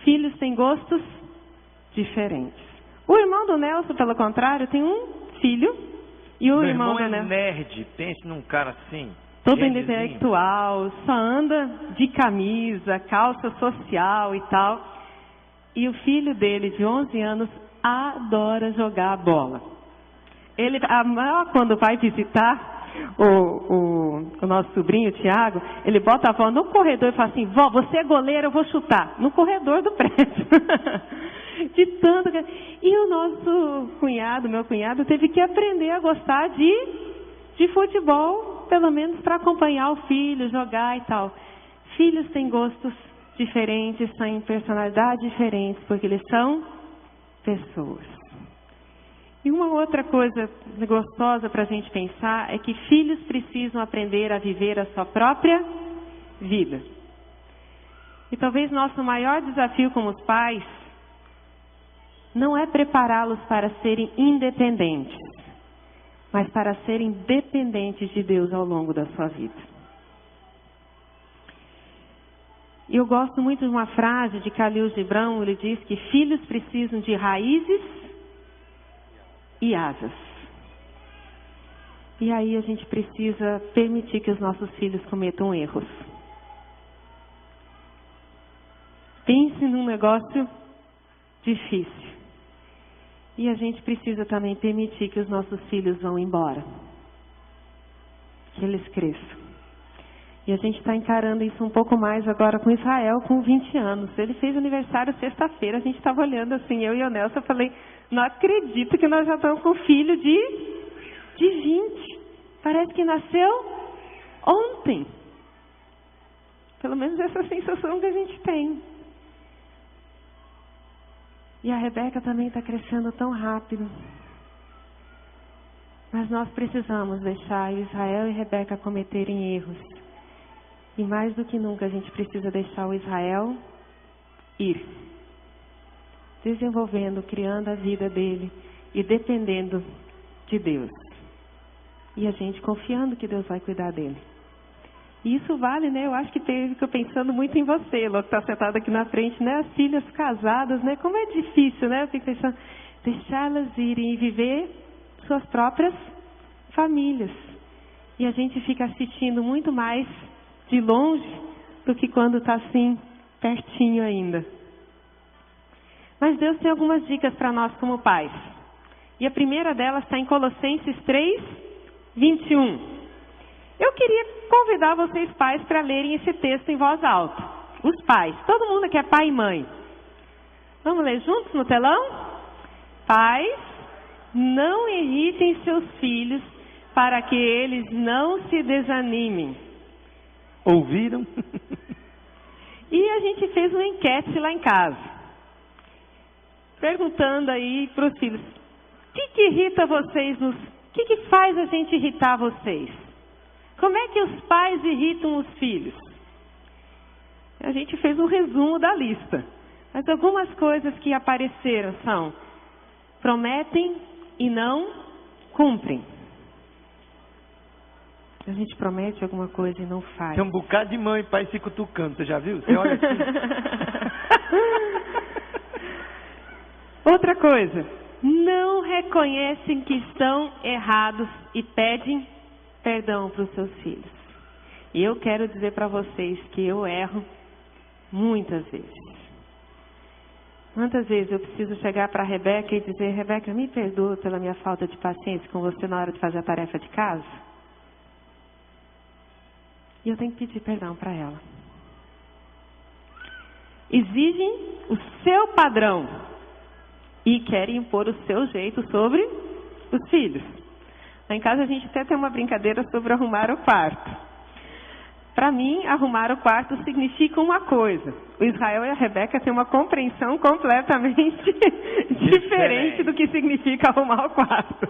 Filhos têm gostos diferentes. O irmão do Nelson, pelo contrário, tem um filho e o irmão do Nelson... nerd, pense num cara assim. Todo intelectual, só anda de camisa, calça social e tal. E o filho dele, de 11 anos, adora jogar bola. Ele, quando vai visitar o nosso sobrinho, o Tiago, ele bota a avó no corredor e fala assim, vó, você é goleira, eu vou chutar. No corredor do prédio. De tanto que... E o nosso cunhado, meu cunhado, teve que aprender a gostar de futebol, pelo menos para acompanhar o filho, jogar e tal. Filhos têm gostos diferentes, têm personalidades diferentes, porque eles são pessoas. E uma outra coisa gostosa para a gente pensar é que filhos precisam aprender a viver a sua própria vida. E talvez nosso maior desafio como os pais não é prepará-los para serem independentes, mas para serem dependentes de Deus ao longo da sua vida. E eu gosto muito de uma frase de Khalil Gibran, ele diz que filhos precisam de raízes e asas. E aí a gente precisa permitir que os nossos filhos cometam erros. Pense num negócio difícil. E a gente precisa também permitir que os nossos filhos vão embora. Que eles cresçam. E a gente está encarando isso um pouco mais agora com Israel, com 20 anos. Ele fez aniversário sexta-feira, a gente estava olhando assim, eu e o Nelson, eu falei, não acredito que nós já estamos com um filho de 20. Parece que nasceu ontem. Pelo menos essa sensação que a gente tem. E a Rebeca também está crescendo tão rápido. Mas nós precisamos deixar Israel e Rebeca cometerem erros. E mais do que nunca a gente precisa deixar o Israel ir. Desenvolvendo, criando a vida dele e dependendo de Deus. E a gente confiando que Deus vai cuidar dele. E isso vale, né? Eu acho que fico pensando muito em você, Lô, que está sentado aqui na frente, né? As filhas casadas, né? Como é difícil, né? Eu fico pensando, deixá-las irem e viver suas próprias famílias. E a gente fica assistindo muito mais de longe do que quando está assim, pertinho ainda. Mas Deus tem algumas dicas para nós como pais. E a primeira delas está em Colossenses 3, 21. Eu queria convidar vocês pais para lerem esse texto em voz alta. Os pais, todo mundo aqui é pai e mãe. Vamos ler juntos no telão? Pais, não irritem seus filhos para que eles não se desanimem. Ouviram? E a gente fez uma enquete lá em casa. Perguntando aí para os filhos, o que irrita vocês? O que faz a gente irritar vocês? Como é que os pais irritam os filhos? A gente fez um resumo da lista. Mas algumas coisas que apareceram são: prometem e não cumprem. A gente promete alguma coisa e não faz. Tem um bocado de mãe e pai se cutucando, você já viu? Você olha assim. Outra coisa, não reconhecem que estão errados e pedem perdão para os seus filhos. E eu quero dizer para vocês que eu erro muitas vezes. Quantas vezes eu preciso chegar para a Rebeca e dizer, Rebeca, me perdoa pela minha falta de paciência com você na hora de fazer a tarefa de casa? e eu tenho que pedir perdão para ela. Exigem o seu padrão e querem impor o seu jeito sobre os filhos. Lá em casa a gente até tem uma brincadeira sobre arrumar o quarto. Para mim, arrumar o quarto significa uma coisa. O Israel e a Rebeca têm uma compreensão completamente diferente do que significa arrumar o quarto.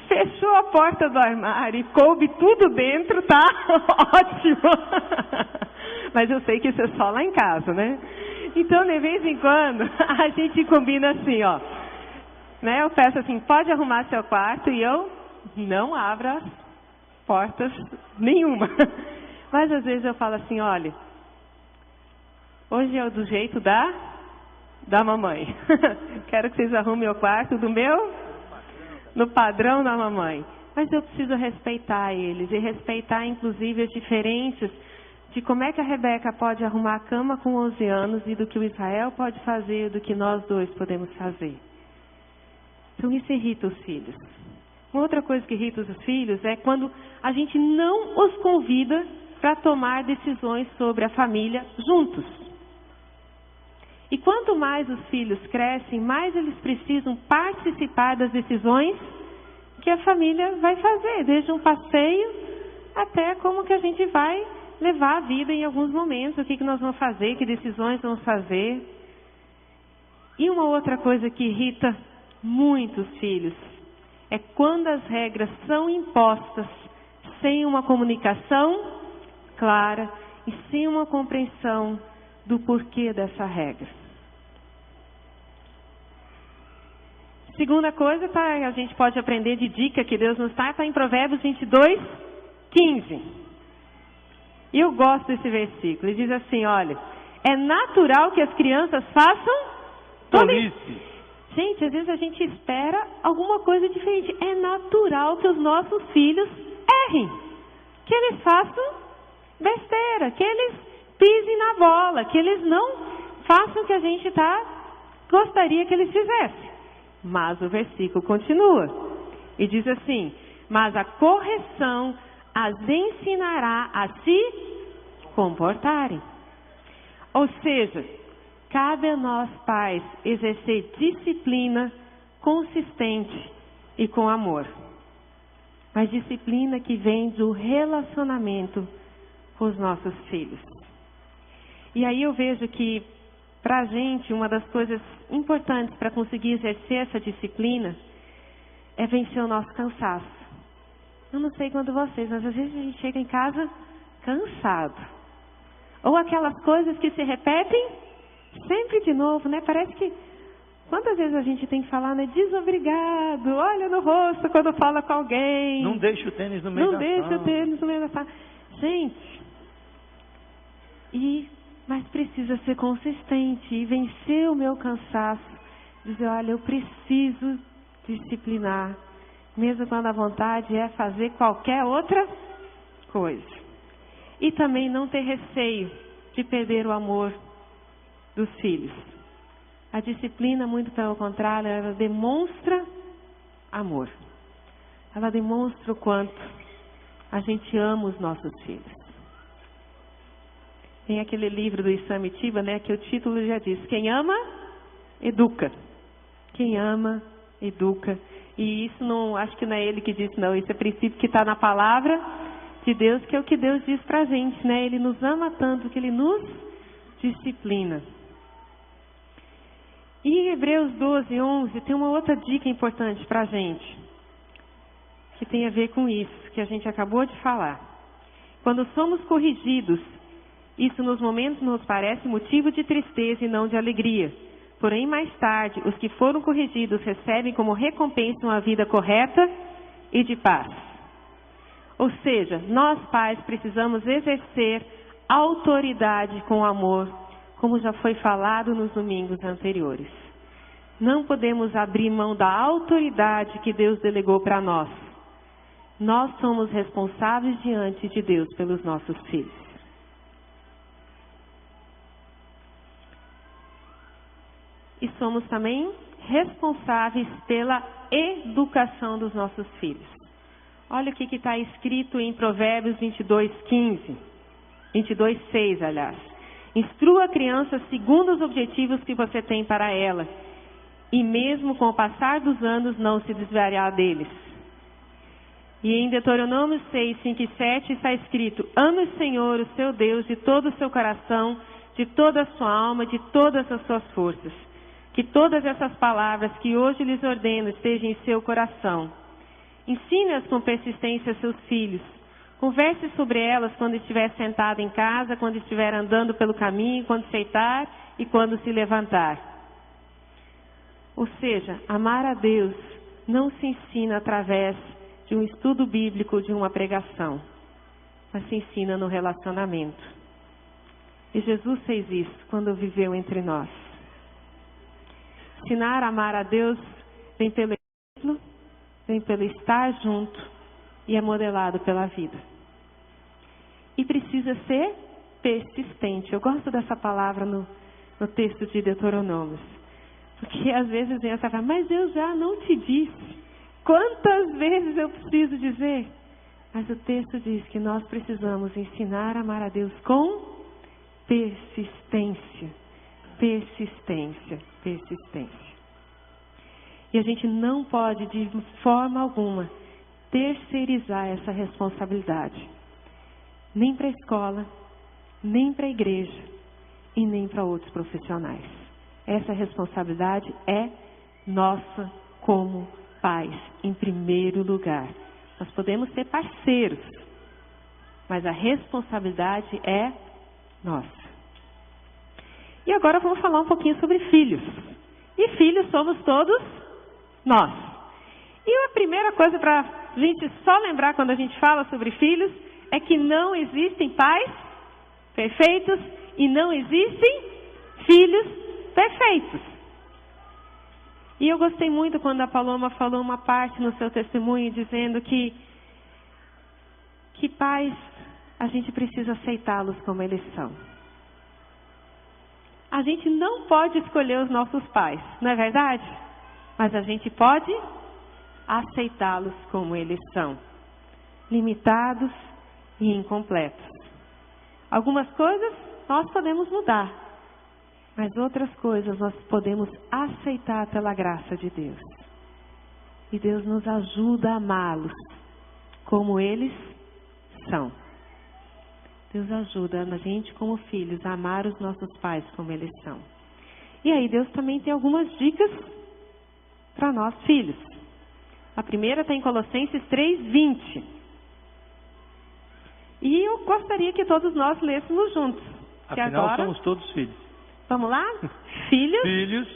Fechou a porta do armário e coube tudo dentro, tá ótimo. Mas eu sei que isso é só lá em casa, né? Então, de vez em quando, a gente combina assim, ó. Né? Eu peço assim, pode arrumar seu quarto, e eu não abro as portas nenhuma. Mas às vezes eu falo assim, olha, hoje é do jeito da mamãe. Quero que vocês arrumem o quarto no padrão da mamãe. Mas eu preciso respeitar eles e respeitar inclusive as diferenças de como é que a Rebeca pode arrumar a cama com 11 anos e do que o Israel pode fazer e do que nós dois podemos fazer. Então isso irrita os filhos. Uma outra coisa que irrita os filhos é quando a gente não os convida para tomar decisões sobre a família juntos. E quanto mais os filhos crescem, mais eles precisam participar das decisões que a família vai fazer, desde um passeio até como que a gente vai levar a vida em alguns momentos, o que nós vamos fazer, que decisões vamos fazer. E uma outra coisa que irrita muito os filhos é quando as regras são impostas sem uma comunicação clara e sem uma compreensão do porquê dessa regra. Segunda coisa, a gente pode aprender de dica que Deus nos dá, está em Provérbios 22:15. E eu gosto desse versículo. Ele diz assim, olha, é natural que as crianças façam tolice. Gente, às vezes a gente espera alguma coisa diferente. É natural que os nossos filhos errem, que eles façam besteira, que eles pisem na bola, que eles não façam o que a gente gostaria que eles fizessem. Mas o versículo continua e diz assim, mas a correção as ensinará a se comportarem. Ou seja, cabe a nós pais exercer disciplina consistente e com amor. Mas disciplina que vem do relacionamento com os nossos filhos. E aí eu vejo que, para a gente, uma das coisas importantes para conseguir exercer essa disciplina é vencer o nosso cansaço. Eu não sei quando vocês, mas às vezes a gente chega em casa cansado. Ou aquelas coisas que se repetem sempre de novo, né? Parece que, quantas vezes a gente tem que falar, né? Desobrigado, olha no rosto quando fala com alguém. Não deixa o tênis no meio da sala. Não deixa o tênis no meio da sala. Gente, mas precisa ser consistente e vencer o meu cansaço. Dizer, olha, eu preciso disciplinar, mesmo quando a vontade é fazer qualquer outra coisa. E também não ter receio de perder o amor dos filhos. A disciplina, muito pelo contrário, ela demonstra amor. Ela demonstra o quanto a gente ama os nossos filhos. Tem aquele livro do Isami Tiba, né, que o título já diz, quem ama, educa. Quem ama, educa. E isso não, acho que não é ele que disse, não. Isso é princípio que está na palavra de Deus, que é o que Deus diz pra gente, né? Ele nos ama tanto que Ele nos disciplina. E em Hebreus 12:11 tem uma outra dica importante pra gente, que tem a ver com isso, que a gente acabou de falar. Quando somos corrigidos, isso nos momentos nos parece motivo de tristeza e não de alegria. Porém, mais tarde, os que foram corrigidos recebem como recompensa uma vida correta e de paz. Ou seja, nós pais precisamos exercer autoridade com amor, como já foi falado nos domingos anteriores. Não podemos abrir mão da autoridade que Deus delegou para nós. Nós somos responsáveis diante de Deus pelos nossos filhos. E somos também responsáveis pela educação dos nossos filhos. Olha o que está escrito em Provérbios 22:15. 22:6, aliás. Instrua a criança segundo os objetivos que você tem para ela, e mesmo com o passar dos anos não se desviará deles. E em Deuteronômio 6, 5 e 7 está escrito: ame o Senhor, o seu Deus, de todo o seu coração, de toda a sua alma, de todas as suas forças. Que todas essas palavras que hoje lhes ordeno estejam em seu coração. Ensine-as com persistência a seus filhos. Converse sobre elas quando estiver sentado em casa, quando estiver andando pelo caminho, quando se deitar e quando se levantar. Ou seja, amar a Deus não se ensina através de um estudo bíblico, de uma pregação, mas se ensina no relacionamento. E Jesus fez isso quando viveu entre nós. Ensinar a amar a Deus vem pelo exemplo, vem pelo estar junto e é modelado pela vida. E precisa ser persistente. Eu gosto dessa palavra no texto de Deuteronômios. Porque às vezes vem essa frase, mas eu já não te disse. Quantas vezes eu preciso dizer? Mas o texto diz que nós precisamos ensinar a amar a Deus com persistência. Persistência. Persistência. E a gente não pode, de forma alguma, terceirizar essa responsabilidade. Nem para a escola, nem para a igreja e nem para outros profissionais. Essa responsabilidade é nossa como pais, em primeiro lugar. Nós podemos ser parceiros, mas a responsabilidade é nossa. E agora vamos falar um pouquinho sobre filhos. E filhos somos todos nós. E a primeira coisa para a gente só lembrar quando a gente fala sobre filhos é que não existem pais perfeitos e não existem filhos perfeitos. E eu gostei muito quando a Paloma falou uma parte no seu testemunho dizendo que pais, a gente precisa aceitá-los como eles são. A gente não pode escolher os nossos pais, não é verdade? Mas a gente pode aceitá-los como eles são, limitados e incompletos. Algumas coisas nós podemos mudar, mas outras coisas nós podemos aceitar pela graça de Deus. E Deus nos ajuda a amá-los como eles são. Deus ajuda a gente como filhos a amar os nossos pais como eles são. E aí Deus também tem algumas dicas para nós filhos. A primeira está em Colossenses 3:20. E eu gostaria que todos nós lêssemos juntos. Afinal, agora somos todos filhos. Vamos lá? Filhos, Filhos,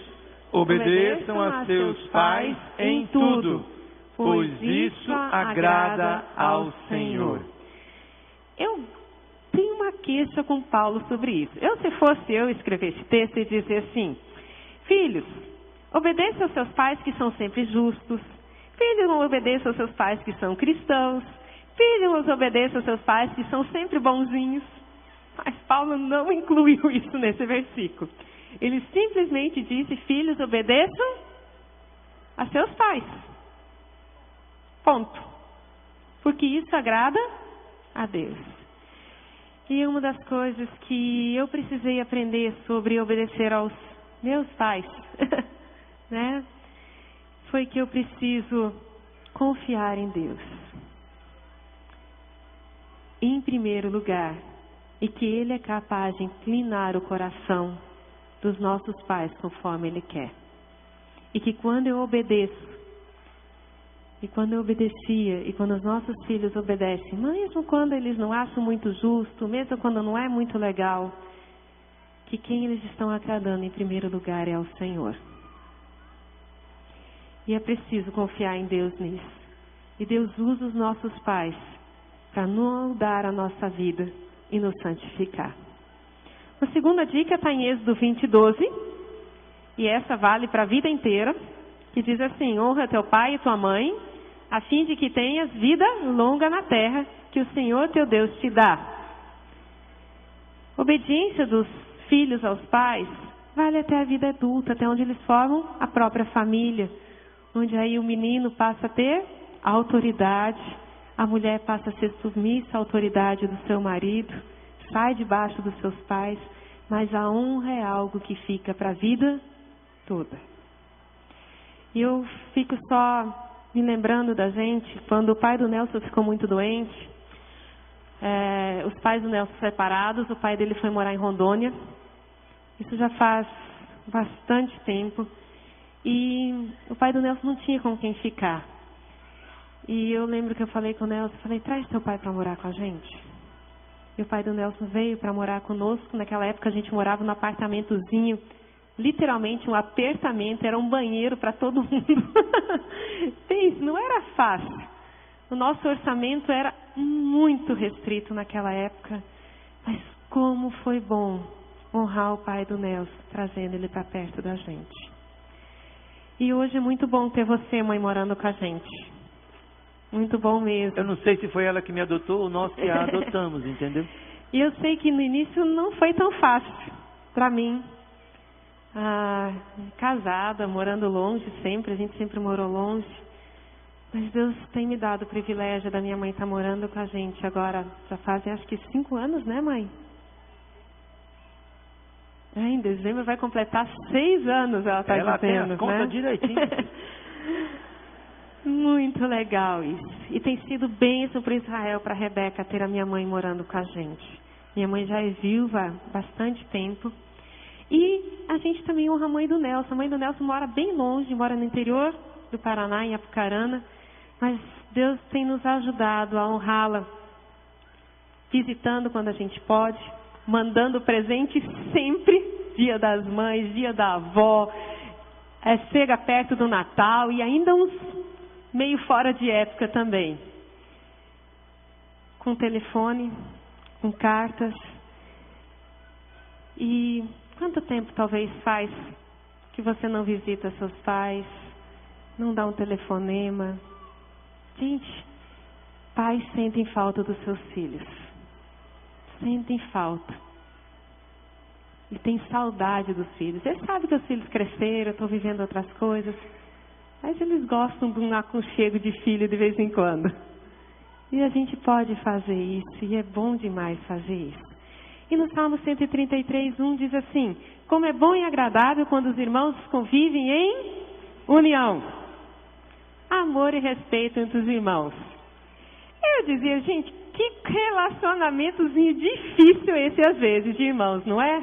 obedeçam a seus pais em tudo, pois isso agrada ao Senhor. Eu tenho uma queixa com Paulo sobre isso. Se fosse eu escrever esse texto e dizer assim: filhos, obedeçam aos seus pais que são sempre justos. Filhos, obedeçam aos seus pais que são cristãos. Filhos, obedeçam aos seus pais que são sempre bonzinhos. Mas Paulo não incluiu isso nesse versículo. Ele simplesmente disse: filhos, obedeçam a seus pais. Ponto. Porque isso agrada a Deus. E uma das coisas que eu precisei aprender sobre obedecer aos meus pais, né, foi que eu preciso confiar em Deus. Em primeiro lugar, e que Ele é capaz de inclinar o coração dos nossos pais conforme Ele quer. E que quando eu obedeço, e quando eu obedecia, e quando os nossos filhos obedecem, mesmo quando eles não acham muito justo, mesmo quando não é muito legal, que quem eles estão agradando em primeiro lugar é ao Senhor. E é preciso confiar em Deus nisso. E Deus usa os nossos pais para moldar a nossa vida e nos santificar. A segunda dica está em Êxodo 20:12, e essa vale para a vida inteira, que diz assim: honra teu pai e tua mãe, a fim de que tenhas vida longa na terra que o Senhor teu Deus te dá. Obediência dos filhos aos pais vale até a vida adulta, até onde eles formam a própria família, onde aí o menino passa a ter autoridade, a mulher passa a ser submissa à autoridade do seu marido, sai debaixo dos seus pais, mas a honra é algo que fica para a vida toda. E eu fico só me lembrando da gente, quando o pai do Nelson ficou muito doente, os pais do Nelson separados, o pai dele foi morar em Rondônia. Isso já faz bastante tempo. E o pai do Nelson não tinha com quem ficar. E eu lembro que eu falei com o Nelson, falei, traz teu pai para morar com a gente. E o pai do Nelson veio para morar conosco. Naquela época a gente morava num apartamentozinho, literalmente um apertamento, era um banheiro para todo mundo. Pense, não era fácil. O nosso orçamento era muito restrito naquela época. Mas como foi bom honrar o pai do Nelson, trazendo ele para perto da gente. E hoje é muito bom ter você, mãe, morando com a gente. Muito bom mesmo. Eu não sei se foi ela que me adotou ou nós que a adotamos, entendeu? E eu sei que no início não foi tão fácil para mim. Casada, morando longe sempre, a gente sempre morou longe. Mas Deus tem me dado o privilégio da minha mãe estar morando com a gente agora. Já fazem acho que 5 anos, né, mãe? Em dezembro vai completar 6 anos, ela está dizendo, ela tem as contas né? direitinho. Muito legal isso. E tem sido bênção para Israel, para a Rebeca, ter a minha mãe morando com a gente. Minha mãe já é viúva há bastante tempo. E a gente também honra a mãe do Nelson. A mãe do Nelson mora bem longe, mora no interior do Paraná, em Apucarana. Mas Deus tem nos ajudado a honrá-la, visitando quando a gente pode, mandando presente sempre, Dia das Mães, Dia da Avó, chega perto do Natal e ainda uns meio fora de época também. Com telefone, com cartas. E quanto tempo talvez faz que você não visita seus pais, não dá um telefonema? Gente, pais sentem falta dos seus filhos. Sentem falta. E tem saudade dos filhos. Eles sabem que os filhos cresceram, estão vivendo outras coisas. Mas eles gostam de um aconchego de filho de vez em quando. E a gente pode fazer isso. E é bom demais fazer isso. E no Salmo 133:1 diz assim: como é bom e agradável quando os irmãos convivem em união. Amor e respeito entre os irmãos. Eu dizia, gente, que relacionamentozinho difícil esse às vezes de irmãos, não é?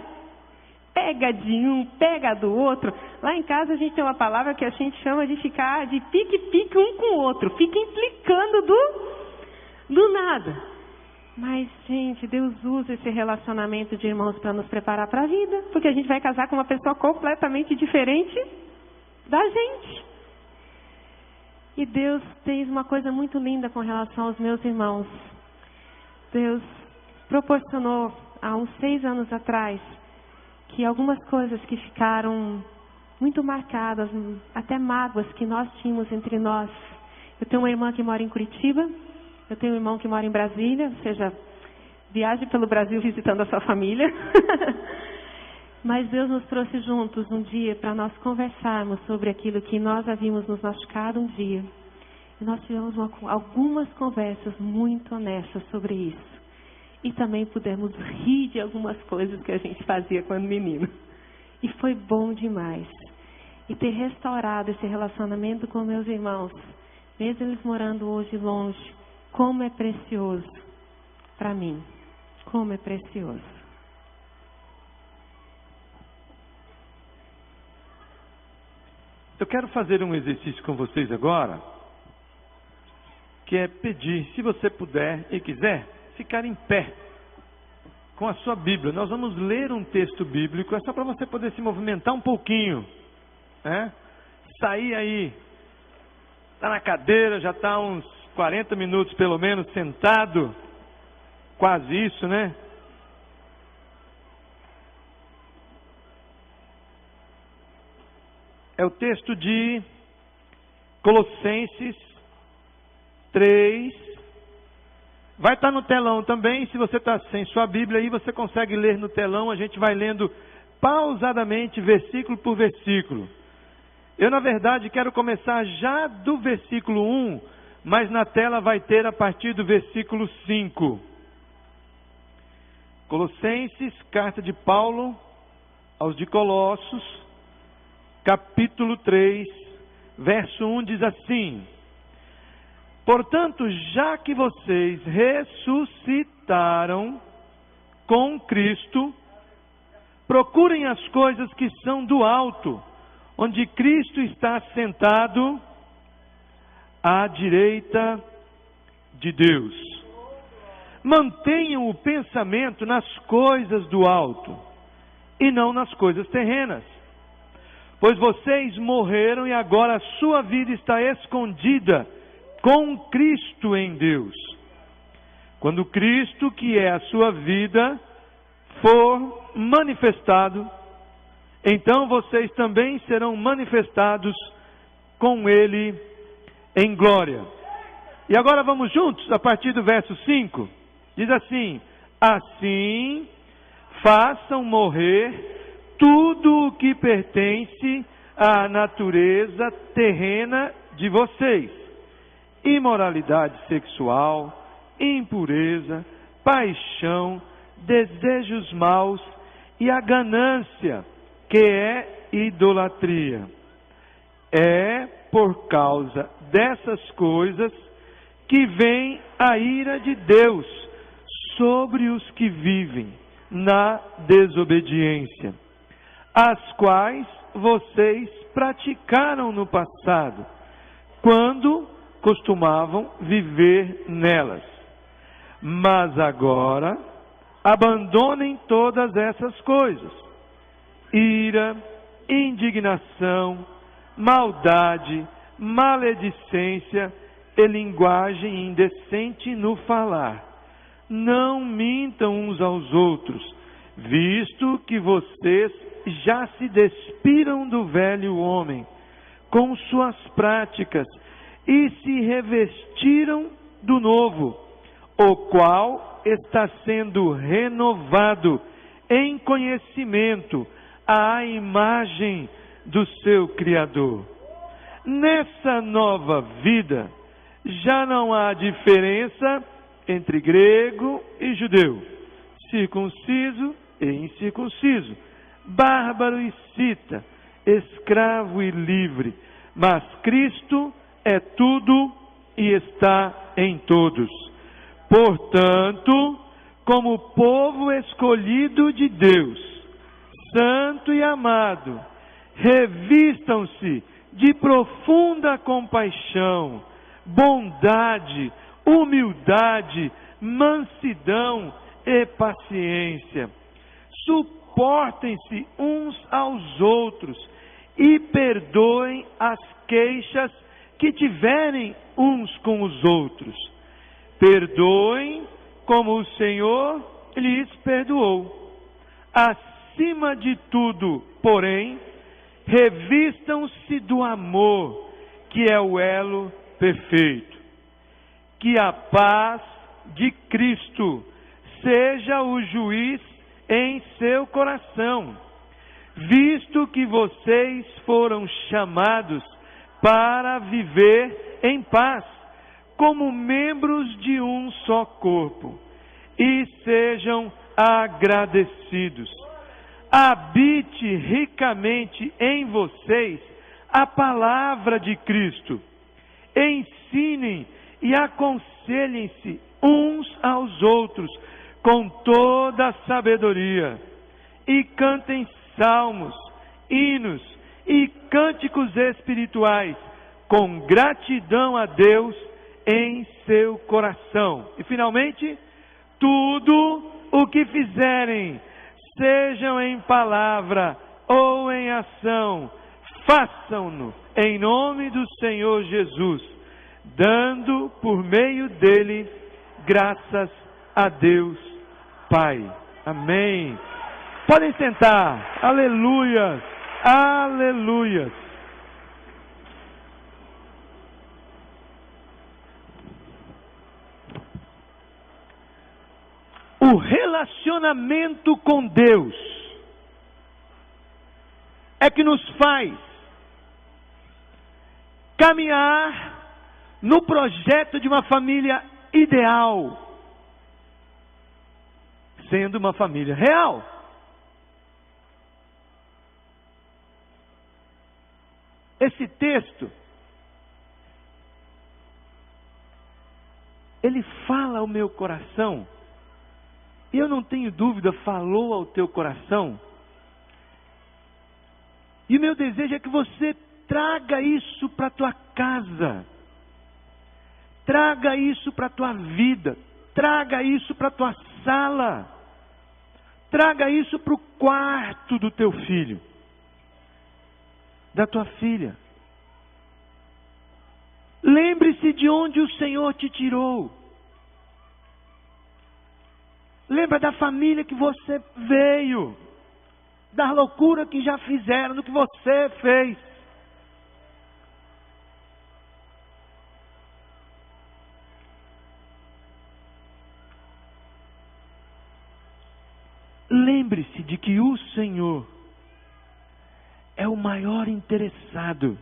Pega de um, pega do outro. Lá em casa a gente tem uma palavra que a gente chama de ficar de pique-pique um com o outro. Fica implicando do nada. Mas, gente, Deus usa esse relacionamento de irmãos para nos preparar para a vida. Porque a gente vai casar com uma pessoa completamente diferente da gente. E Deus fez uma coisa muito linda com relação aos meus irmãos. Deus proporcionou, há uns 6 anos atrás, que algumas coisas que ficaram muito marcadas, até mágoas que nós tínhamos entre nós. Eu tenho uma irmã que mora em Curitiba, eu tenho um irmão que mora em Brasília, ou seja, viaje pelo Brasil visitando a sua família. Mas Deus nos trouxe juntos um dia para nós conversarmos sobre aquilo que nós havíamos nos machucado um dia. E nós tivemos algumas conversas muito honestas sobre isso. E também pudemos rir de algumas coisas que a gente fazia quando menino. E foi bom demais. E ter restaurado esse relacionamento com meus irmãos, mesmo eles morando hoje longe, como é precioso para mim. Como é precioso. Eu quero fazer um exercício com vocês agora, que é pedir, se você puder e quiser, ficar em pé com a sua Bíblia. Nós vamos ler um texto bíblico, é só para você poder se movimentar um pouquinho, né? Sair aí, está na cadeira, já está uns 40 minutos pelo menos sentado, quase isso, né? É o texto de Colossenses 3. Vai estar no telão também. Se você está sem sua Bíblia aí, você consegue ler no telão. A gente vai lendo pausadamente, versículo por versículo. Eu, na verdade, quero começar já do versículo 1, mas na tela vai ter a partir do versículo 5. Colossenses, carta de Paulo aos de Colossos, capítulo 3, verso 1 diz assim: portanto, já que vocês ressuscitaram com Cristo, procurem as coisas que são do alto, onde Cristo está sentado à direita de Deus. Mantenham o pensamento nas coisas do alto e não nas coisas terrenas. Pois vocês morreram e agora a sua vida está escondida com Cristo em Deus. Quando Cristo, que é a sua vida, for manifestado, então vocês também serão manifestados com Ele em glória. E agora vamos juntos, a partir do verso 5. Diz assim: assim façam morrer tudo o que pertence à natureza terrena de vocês: imoralidade sexual, impureza, paixão, desejos maus e a ganância, que é idolatria. É por causa dessas coisas que vem a ira de Deus sobre os que vivem na desobediência, as quais vocês praticaram no passado, quando costumavam viver nelas. Mas agora abandonem todas essas coisas: ira, indignação, maldade, maledicência e linguagem indecente no falar. Não mintam uns aos outros, visto que vocês já se despiram do velho homem com suas práticas e se revestiram do novo, o qual está sendo renovado em conhecimento à imagem do seu Criador. Nessa nova vida, já não há diferença entre grego e judeu, circunciso e incircunciso, bárbaro e cita, escravo e livre, mas Cristo é tudo e está em todos. Portanto, como povo escolhido de Deus, santo e amado, revistam-se de profunda compaixão, bondade, humildade, mansidão e paciência. Suportem-se uns aos outros e perdoem as queixas que tiverem uns com os outros. Perdoem como o Senhor lhes perdoou. Acima de tudo, porém, revistam-se do amor, que é o elo perfeito. Que a paz de Cristo seja o juiz em seu coração, visto que vocês foram chamados para viver em paz, como membros de um só corpo, e sejam agradecidos. Habite ricamente em vocês a palavra de Cristo. Ensinem e aconselhem-se uns aos outros com toda a sabedoria, e cantem salmos, hinos e cânticos espirituais com gratidão a Deus em seu coração. E finalmente, tudo o que fizerem, sejam em palavra ou em ação, façam-no em nome do Senhor Jesus, dando por meio dele graças a Deus Pai. Amém. Podem sentar. Aleluia. Aleluia. O relacionamento com Deus é que nos faz caminhar no projeto de uma família ideal, sendo uma família real. Esse texto, ele fala ao meu coração, e eu não tenho dúvida, falou ao teu coração. E o meu desejo é que você traga isso para a tua casa, traga isso para a tua vida, traga isso para a tua sala, traga isso para o quarto do teu filho, da tua filha. Lembre-se de onde o Senhor te tirou. Lembra da família que você veio, da loucura que já fizeram, do que você fez. Lembre-se de que o Senhor é o maior interessado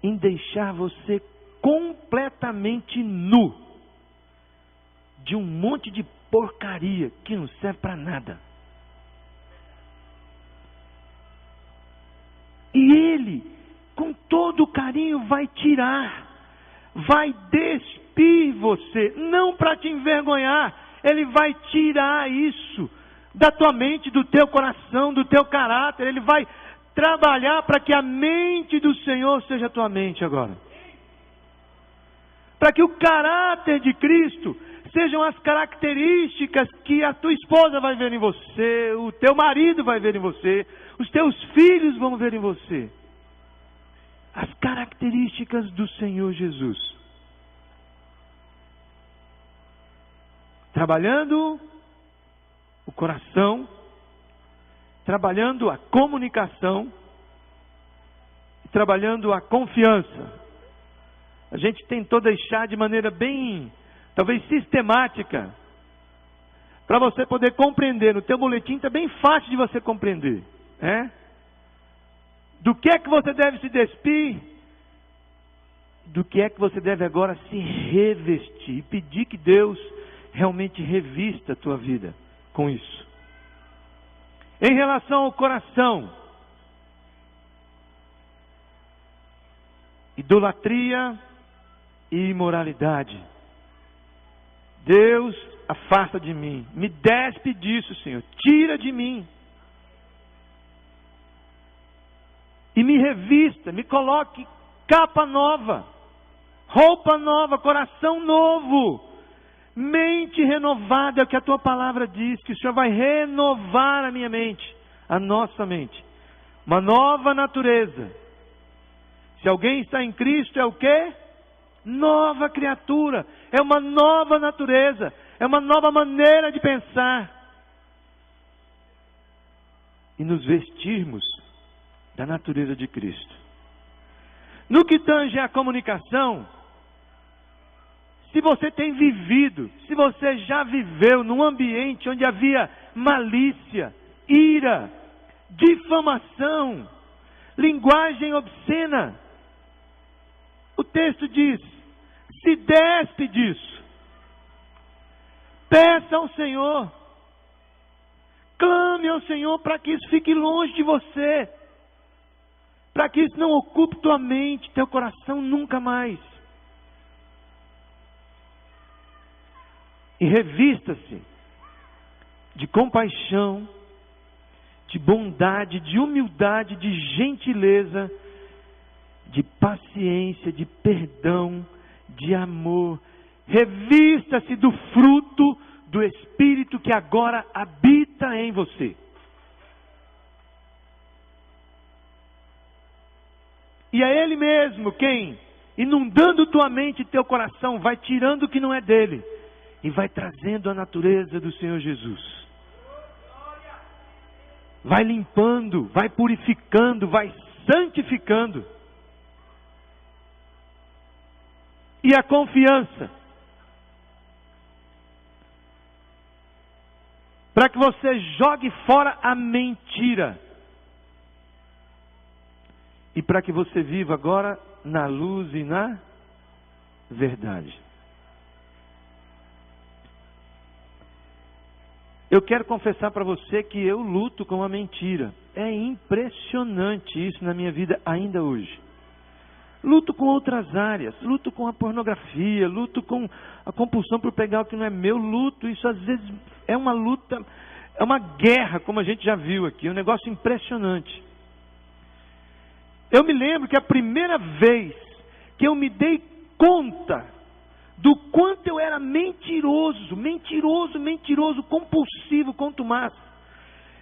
em deixar você completamente nu de um monte de porcaria que não serve para nada. E Ele, com todo carinho, vai tirar, vai despir você, não para te envergonhar, Ele vai tirar isso da tua mente, do teu coração, do teu caráter. Ele vai trabalhar para que a mente do Senhor seja a tua mente agora. Para que o caráter de Cristo sejam as características que a tua esposa vai ver em você, o teu marido vai ver em você, os teus filhos vão ver em você. As características do Senhor Jesus. Trabalhando o coração, trabalhando a comunicação, trabalhando a confiança. A gente tentou deixar de maneira bem, talvez sistemática, para você poder compreender. No teu boletim está bem fácil de você compreender. Do que é que você deve se despir, do que é que você deve agora se revestir, e pedir que Deus realmente revista a tua vida com isso. Em relação ao coração, idolatria e imoralidade. Deus, afasta de mim, me despe disso, Senhor, tira de mim. E me revista, me coloque capa nova, roupa nova, coração novo, mente renovada, é o que a tua palavra diz, que o Senhor vai renovar a minha mente, a nossa mente. Uma nova natureza. Se alguém está em Cristo, é o quê? Nova criatura. É uma nova natureza. É uma nova maneira de pensar. E nos vestirmos da natureza de Cristo. No que tange à comunicação, se você tem vivido, se você já viveu num ambiente onde havia malícia, ira, difamação, linguagem obscena, o texto diz, se despe disso. Peça ao Senhor. Clame ao Senhor para que isso fique longe de você. Para que isso não ocupe tua mente, teu coração nunca mais. E revista-se de compaixão, de bondade, de humildade, de gentileza, de paciência, de perdão, de amor. Revista-se do fruto do Espírito que agora habita em você. E é Ele mesmo quem, inundando tua mente e teu coração, vai tirando o que não é dele e vai trazendo a natureza do Senhor Jesus. Vai limpando, vai purificando, vai santificando. E a confiança. Para que você jogue fora a mentira. E para que você viva agora na luz e na verdade. Eu quero confessar para você que eu luto com a mentira. É impressionante isso na minha vida ainda hoje. Luto com outras áreas, luto com a pornografia, luto com a compulsão por pegar o que não é meu, luto. Isso às vezes é uma luta, é uma guerra, como a gente já viu aqui, um negócio impressionante. Eu me lembro que a primeira vez que eu me dei conta do quanto eu era mentiroso, compulsivo, contumaz.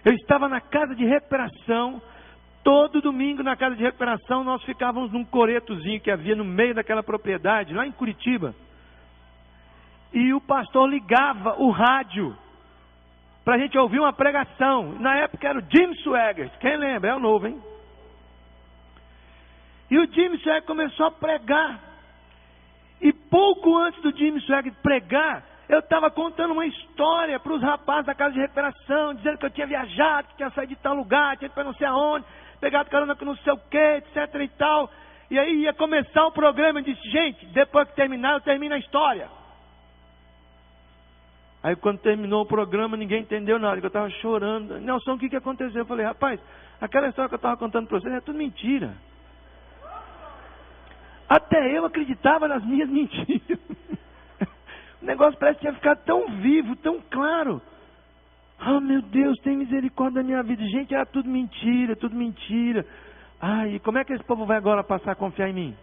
Eu estava na casa de recuperação, todo domingo na casa de recuperação nós ficávamos num coretozinho que havia no meio daquela propriedade, lá em Curitiba. E o pastor ligava o rádio para a gente ouvir uma pregação. Na época era o Jim Swaggart, quem lembra? É o novo, hein? E o Jim Swaggart começou a pregar. E pouco antes do Jim Swaggart pregar, eu estava contando uma história para os rapazes da casa de recuperação, dizendo que eu tinha viajado, que tinha saído de tal lugar, tinha ido para não sei aonde, pegado carona com não sei o que, etc e tal. E aí ia começar o programa e disse, gente, depois que terminar, eu termino a história. Aí quando terminou o programa, ninguém entendeu nada, que eu estava chorando. Nelson, o que aconteceu? Eu falei, rapaz, aquela história que eu estava contando para vocês é tudo mentira. Até eu acreditava nas minhas mentiras. O negócio parece que tinha ficado tão vivo, tão claro. Ah, meu Deus, tem misericórdia da minha vida. Gente, era tudo mentira, tudo mentira. Ai, e como é que esse povo vai agora passar a confiar em mim?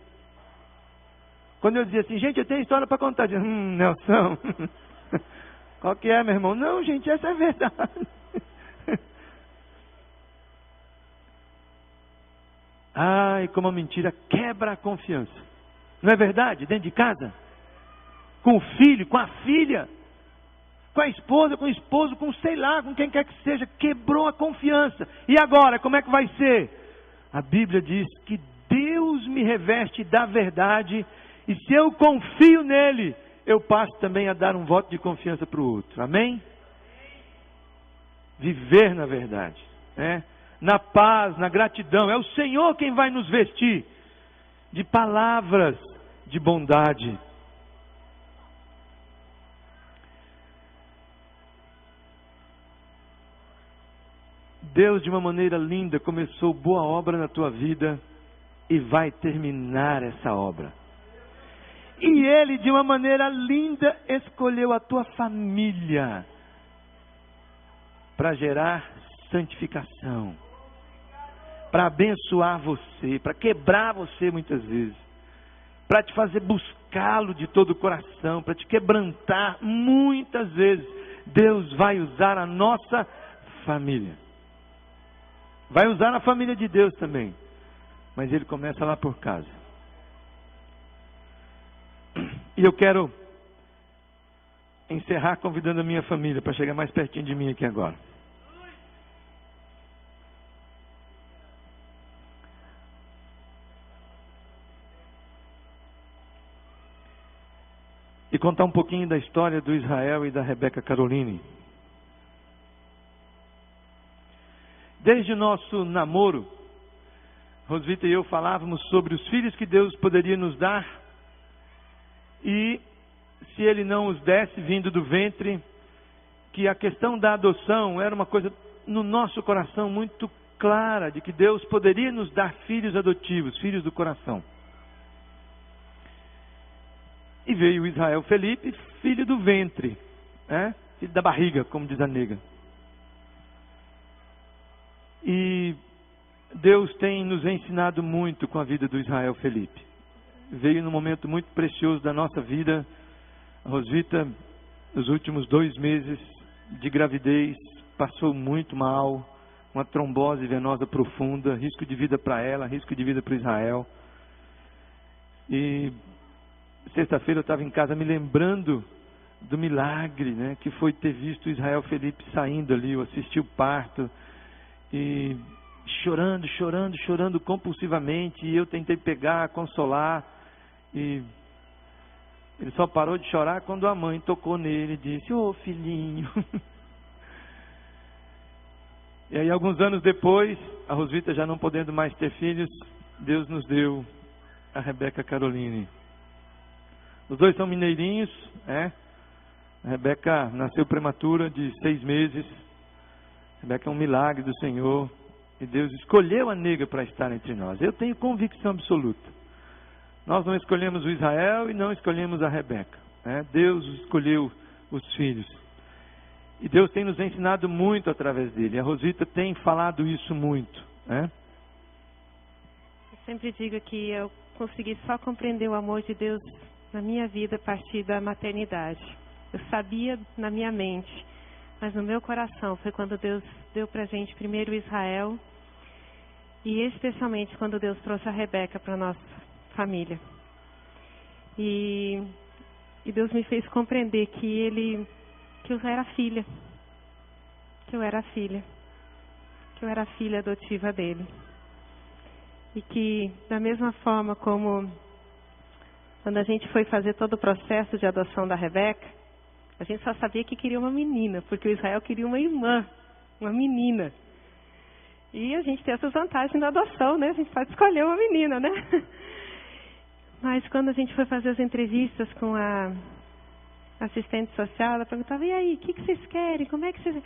Quando eu dizia assim, gente, eu tenho história para contar. Eu dizia, Nelson, qual que é, meu irmão? Não, gente, essa é verdade. Ai, como a mentira quebra a confiança. Não é verdade? Dentro de casa? Com o filho, com a filha, com a esposa, com o esposo, com sei lá, com quem quer que seja. Quebrou a confiança. E agora, como é que vai ser? A Bíblia diz que Deus me reveste da verdade. E se eu confio nele, eu passo também a dar um voto de confiança para o outro. Amém? Viver na verdade, né? Na paz, na gratidão. É o Senhor quem vai nos vestir de palavras de bondade. Deus, de uma maneira linda, começou boa obra na tua vida e vai terminar essa obra. E Ele, de uma maneira linda, escolheu a tua família para gerar santificação, para abençoar você, para quebrar você muitas vezes, para te fazer buscá-lo de todo o coração, para te quebrantar muitas vezes. Deus vai usar a nossa família. Vai usar a família de Deus também. Mas Ele começa lá por casa. E eu quero encerrar convidando a minha família para chegar mais pertinho de mim aqui agora. E contar um pouquinho da história do Israel e da Rebeca Caroline. Desde o nosso namoro, Rosvita e eu falávamos sobre os filhos que Deus poderia nos dar. E se Ele não os desse vindo do ventre, que a questão da adoção era uma coisa no nosso coração muito clara, de que Deus poderia nos dar filhos adotivos, filhos do coração. E veio o Israel Felipe, filho do ventre, né? Filho da barriga, como diz a nega. E Deus tem nos ensinado muito com a vida do Israel Felipe. Veio num momento muito precioso da nossa vida. A Rosvita, nos últimos 2 meses de gravidez, passou muito mal, uma trombose venosa profunda, risco de vida para ela, risco de vida para o Israel. E sexta-feira eu estava em casa me lembrando do milagre, né, que foi ter visto o Israel Felipe saindo ali, eu assisti o parto, e chorando compulsivamente, e eu tentei pegar, consolar, e ele só parou de chorar quando a mãe tocou nele e disse, ô filhinho. E aí alguns anos depois, a Rosvita já não podendo mais ter filhos, Deus nos deu a Rebeca Caroline. Os dois são mineirinhos, né? A Rebeca nasceu prematura de 6 meses. A Rebeca é um milagre do Senhor. E Deus escolheu a nega para estar entre nós. Eu tenho convicção absoluta. Nós não escolhemos o Israel e não escolhemos a Rebeca. Deus escolheu os filhos. E Deus tem nos ensinado muito através dele. A Rosita tem falado isso muito. Eu sempre digo que eu consegui só compreender o amor de Deus na minha vida a partir da maternidade. Eu sabia na minha mente, mas no meu coração foi quando Deus deu pra gente primeiro Israel e especialmente quando Deus trouxe a Rebeca para nossa família. E Deus me fez compreender que eu era filha. Que eu era filha adotiva dele. E que da mesma forma como quando a gente foi fazer todo o processo de adoção da Rebeca, a gente só sabia que queria uma menina, porque o Israel queria uma irmã, uma menina. E a gente tem essas vantagens da adoção, né? A gente pode escolher uma menina, né? Mas quando a gente foi fazer as entrevistas com a assistente social, ela perguntava, e aí, o que vocês querem? Como é que vocês... Eu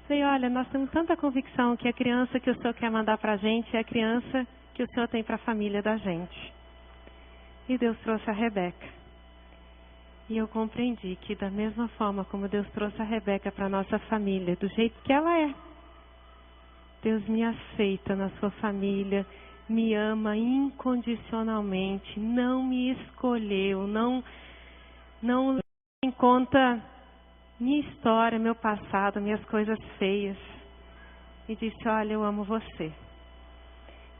falei, olha, nós temos tanta convicção que a criança que o Senhor quer mandar para a gente é a criança que o Senhor tem para a família da gente. E Deus trouxe a Rebeca. E eu compreendi que da mesma forma como Deus trouxe a Rebeca para a nossa família, do jeito que ela é, Deus me aceita na sua família, me ama incondicionalmente, não me escolheu, não leva em conta minha história, meu passado, minhas coisas feias. E disse, olha, eu amo você.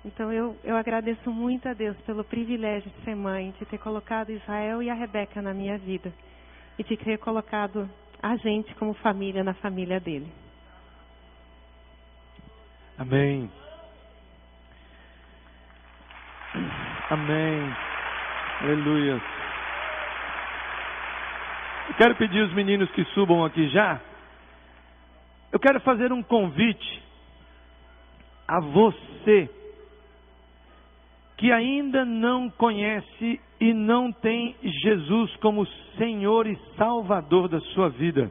Então eu agradeço muito a Deus pelo privilégio de ser mãe, de ter colocado Israel e a Rebeca na minha vida. E de ter colocado a gente como família na família dele. Amém. Amém. Aleluia. Eu quero pedir os meninos que subam aqui já. Eu quero fazer um convite a você que ainda não conhece e não tem Jesus como Senhor e Salvador da sua vida.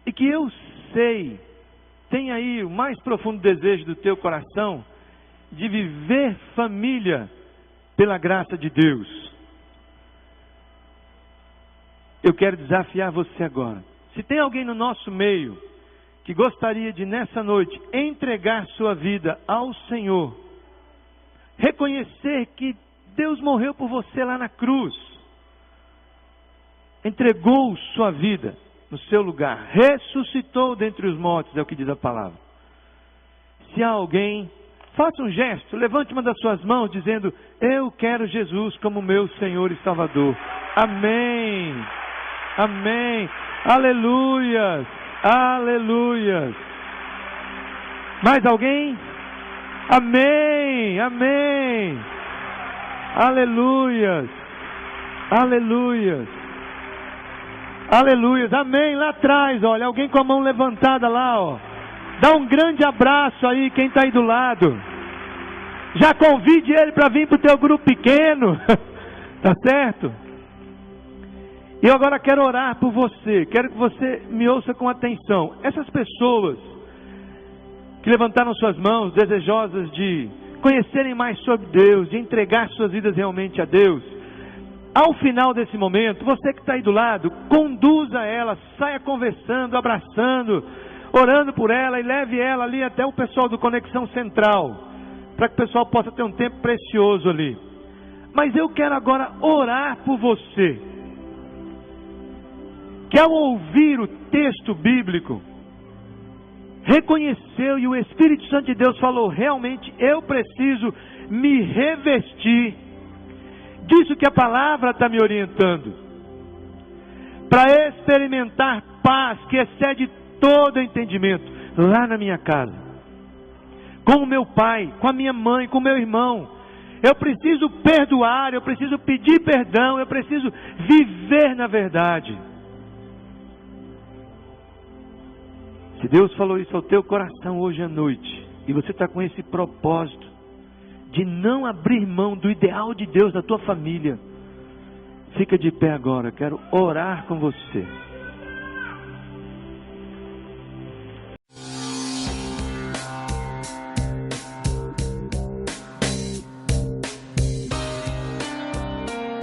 E que eu sei, tem aí o mais profundo desejo do teu coração de viver família pela graça de Deus. Eu quero desafiar você agora. Se tem alguém no nosso meio que gostaria de nessa noite entregar sua vida ao Senhor, reconhecer que Deus morreu por você lá na cruz, entregou sua vida no seu lugar, ressuscitou dentre os mortos, é o que diz a palavra. Se há alguém, faça um gesto, levante uma das suas mãos dizendo, eu quero Jesus como meu Senhor e Salvador. Amém. Amém. Aleluias. Aleluias. Mais alguém? Amém. Amém. Aleluias. Aleluias. Aleluias. Amém. Lá atrás, olha, alguém com a mão levantada lá, ó. Dá um grande abraço aí, quem está aí do lado. Já convide ele para vir para o teu grupo pequeno. Tá certo? E eu agora quero orar por você. Quero que você me ouça com atenção. Essas pessoas que levantaram suas mãos, desejosas de conhecerem mais sobre Deus, de entregar suas vidas realmente a Deus. Ao final desse momento, você que está aí do lado, conduza ela, saia conversando, abraçando, orando por ela e leve ela ali até o pessoal do Conexão Central, para que o pessoal possa ter um tempo precioso ali. Mas eu quero agora orar por você, que ao ouvir o texto bíblico, reconheceu e o Espírito Santo de Deus falou, realmente eu preciso me revestir disso que a palavra está me orientando, para experimentar paz que excede todo entendimento, lá na minha casa, com o meu pai, com a minha mãe, com o meu irmão. Eu preciso perdoar, eu preciso pedir perdão, eu preciso viver na verdade. Se Deus falou isso ao teu coração hoje à noite, e você está com esse propósito de não abrir mão do ideal de Deus na tua família, Fica de pé agora, quero orar com você.